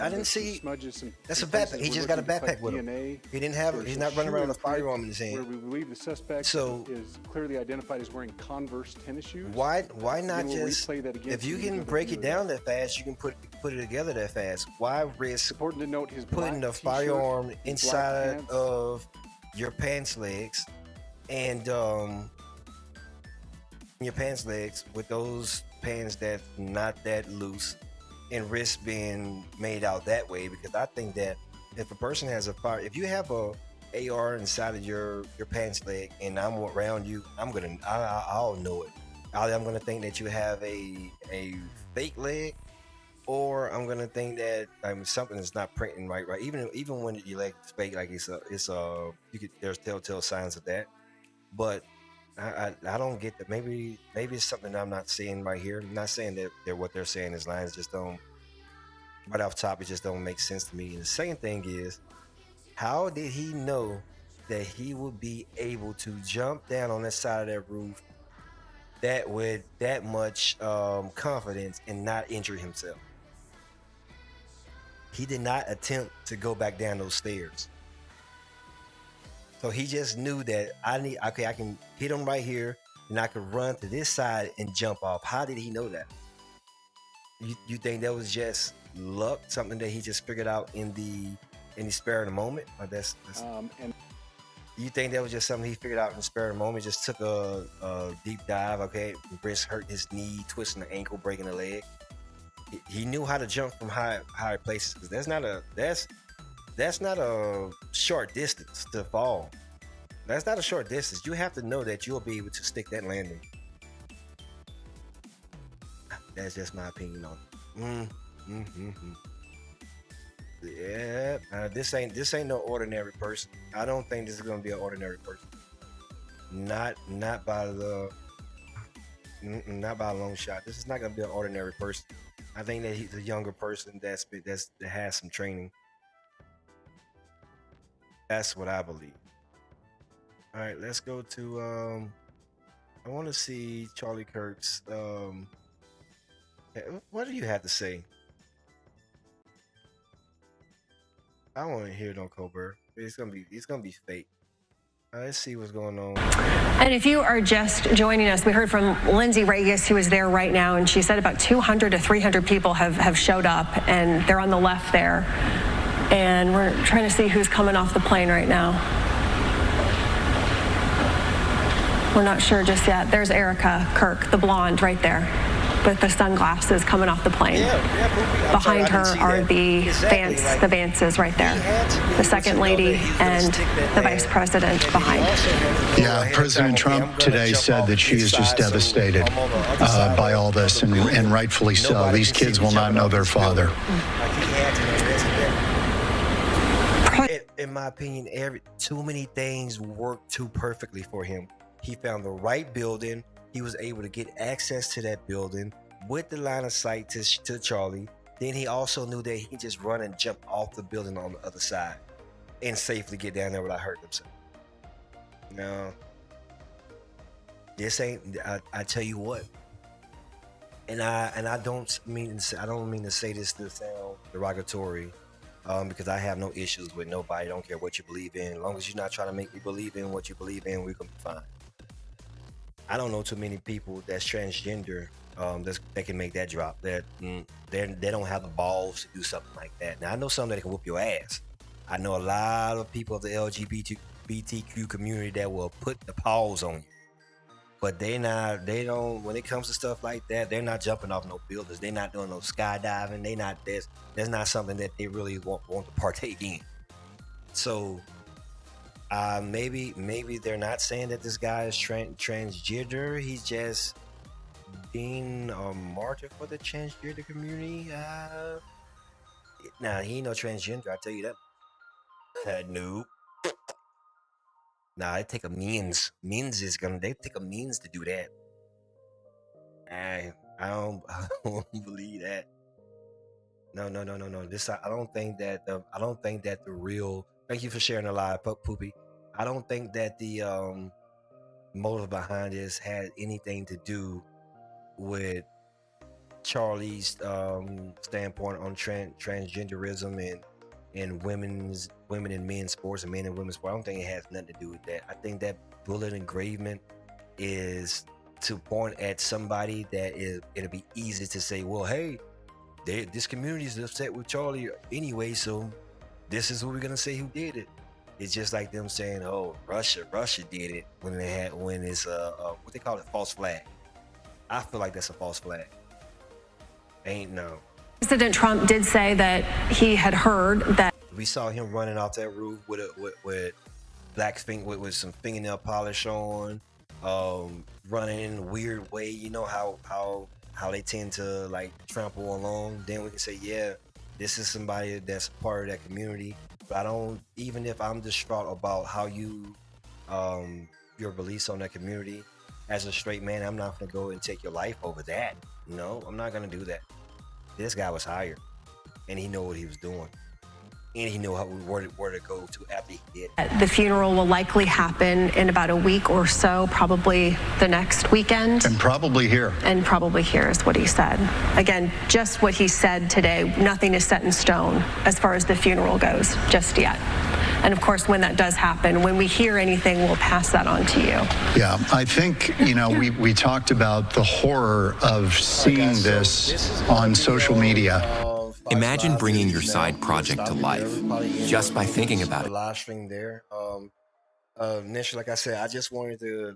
[SPEAKER 1] didn't see
[SPEAKER 8] smudges.
[SPEAKER 1] That's a backpack. He just got a backpack with him.
[SPEAKER 8] DNA.
[SPEAKER 1] He didn't have. He's not running around with a firearm in his
[SPEAKER 8] Where
[SPEAKER 1] hand.
[SPEAKER 8] we believe the suspect is clearly identified as wearing Converse tennis shoes.
[SPEAKER 1] Why not
[SPEAKER 8] Again, we'll
[SPEAKER 1] just?
[SPEAKER 8] replay that again
[SPEAKER 1] If
[SPEAKER 8] so
[SPEAKER 1] you
[SPEAKER 8] we
[SPEAKER 1] can
[SPEAKER 8] go
[SPEAKER 1] break it
[SPEAKER 8] through
[SPEAKER 1] down that fast, you can put it together that fast. Why risk
[SPEAKER 8] Important to note his
[SPEAKER 1] putting the
[SPEAKER 8] black
[SPEAKER 1] firearm
[SPEAKER 8] t-shirt, his
[SPEAKER 1] inside
[SPEAKER 8] black pants.
[SPEAKER 1] of your pants legs and your pants legs with those pants that's not that loose, and risk being made out that way? Because I think that if a person has if you have a AR inside of your pants leg and I'm around you, I'll know it. I'm gonna think that you have a fake leg, or I'm gonna think that something is not printing right. Even when your leg is fake, like there's telltale signs of that. But I don't get that. Maybe it's something I'm not seeing right here. I'm not saying that what they're saying is lines just don't, right off top, it just don't make sense to me. And the second thing is, how did he know that he would be able to jump down on that side of that roof with that much confidence and not injure himself? He did not attempt to go back down those stairs. So he just knew that I can hit him right here and I can run to this side and jump off. How did he know that? You think that was just luck, something that he just figured out in the spare of the moment? Or and you think that was just something he figured out in the spare of the moment? Just took a deep dive, okay? Risk hurt his knee, twisting the ankle, breaking the leg. He knew how to jump from higher places, because that's not a short distance to fall. That's not a short distance. You have to know that you'll be able to stick that landing. That's just my opinion on it. Yeah, this ain't no ordinary person. I don't think this is gonna be an ordinary person. Not by a long shot. This is not gonna be an ordinary person. I think that he's a younger person that has some training. That's what I believe. All right, let's go to I want to see Charlie Kirk's what do you have to say? I don't want to hear no Colbert. It's gonna be fake. Let's see what's going on.
[SPEAKER 9] And if you are just joining us, we heard from Lindsay Regis, who is there right now, and she said about 200 to 300 people have showed up, and they're on the left there. And we're trying to see who's coming off the plane right now. We're not sure just yet. There's Erica Kirk, the blonde right there, with the sunglasses coming off the plane. Behind her are the Vances right there. The second lady and the vice president behind.
[SPEAKER 10] Yeah, President Trump today said that she is just devastated by all this, and rightfully so. These kids will not know their father.
[SPEAKER 1] In my opinion, too many things worked too perfectly for him. He found the right building. He was able to get access to that building with the line of sight to Charlie. Then he also knew that he could just run and jump off the building on the other side. and safely get down there without hurting themselves. No, this ain't. I tell you what, and I don't mean to say this to sound derogatory, because I have no issues with nobody. I don't care what you believe in, as long as you're not trying to make me believe in what you believe in, we're gonna be fine. I don't know too many people that's transgender that can make that drop. That they don't have the balls to do something like that. Now I know some that can whoop your ass. I know a lot of people of the LGBTQ community that will put the paws on you, but they don't. When it comes to stuff like that, they're not jumping off no buildings. They're not doing no skydiving. That's not something that they really want to partake in. So. Maybe they're not saying that this guy is transgender. He's just being a martyr for the transgender community. Nah, he ain't no transgender. I tell you that. No. Nah, they take a means. They take a means to do that. I don't believe that. No. I don't think that the real. Thank you for sharing the live, Poopy. I don't think that the motive behind this had anything to do with Charlie's standpoint on transgenderism and women and men's sports and men and women's sports. I don't think it has nothing to do with that. I think that bullet engravement is to point at somebody that it'll be easy to say, well, hey, this community is upset with Charlie anyway, so this is what we're gonna say who did it. It's just like them saying, "Oh, Russia did it," when it's what they call it, false flag. I feel like that's a false flag. Ain't no.
[SPEAKER 9] President Trump did say that he had heard that.
[SPEAKER 1] We saw him running off that roof with with some fingernail polish on, running in a weird way. You know how they tend to like trample along. Then we can say, yeah, this is somebody that's part of that community. But I don't, even if I'm distraught about how your beliefs on that community, as a straight man, I'm not gonna go and take your life over that. No, I'm not gonna do that. This guy was hired, and he knew what he was doing, and he knew where to go to after he did.
[SPEAKER 9] The funeral will likely happen in about a week or so, probably the next weekend.
[SPEAKER 10] And probably here.
[SPEAKER 9] And probably here is what he said. Again, just what he said today. Nothing is set in stone as far as the funeral goes just yet. And of course, when that does happen, when we hear anything, we'll pass that on to you.
[SPEAKER 10] Yeah, I think, we talked about the horror of seeing this on social media.
[SPEAKER 11] Imagine bringing your side project to life just by thinking about it.
[SPEAKER 1] Live stream there. Initially, like I said, I just wanted to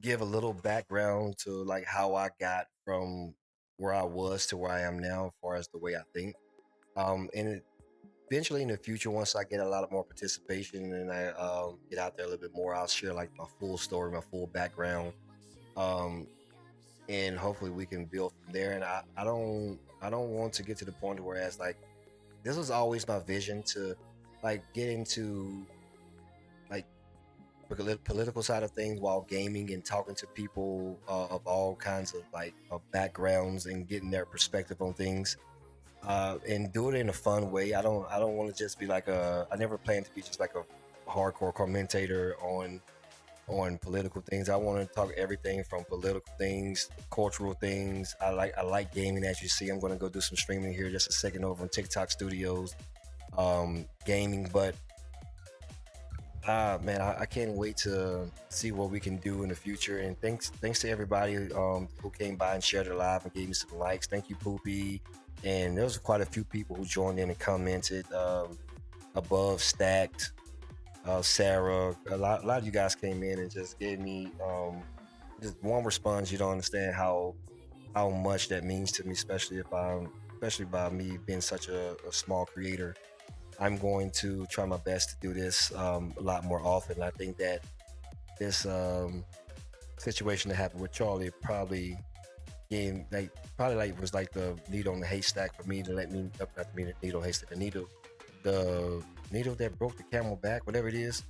[SPEAKER 1] give a little background to how I got from where I was to where I am now, as far as the way I think. And eventually, in the future, once I get a lot of more participation and I get out there a little bit more, I'll share my full story, my full background, and hopefully we can build from there. And I don't want to get to the point where it's this was always my vision to get into the political side of things while gaming and talking to people of all kinds of backgrounds and getting their perspective on things, and do it in a fun way. I don't want to just be I never planned to be just a hardcore commentator on political things. I want to talk everything from political things, cultural things. I like gaming, as you see. I'm going to go do some streaming here just a second over on TikTok Studios, gaming. But man, I can't wait to see what we can do in the future. And thanks to everybody who came by and shared it live and gave me some likes. Thank you, Poopy. And there was quite a few people who joined in and commented. Above Stacked, Sarah, a lot of you guys came in and just gave me just one response. You don't understand how much that means to me, especially by me being such a small creator. I'm going to try my best to do this a lot more often. I think that this situation that happened with Charlie probably was the needle on the haystack for me to let me, not the needle haystack, the needle that broke the camel back, whatever it is,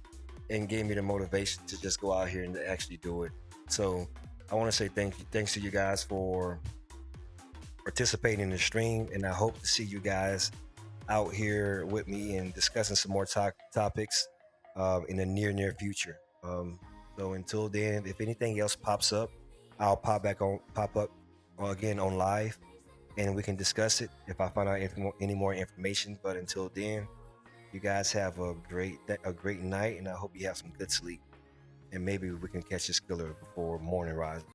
[SPEAKER 1] and gave me the motivation to just go out here and actually do it. So I want to say thanks to you guys for participating in the stream, and I hope to see you guys out here with me and discussing some more topics in the near future. So until then, if anything else pops up, I'll pop up again on live, and we can discuss it if I find out any more information. But until then, you guys have a great night, and I hope you have some good sleep. And maybe we can catch this killer before morning rise.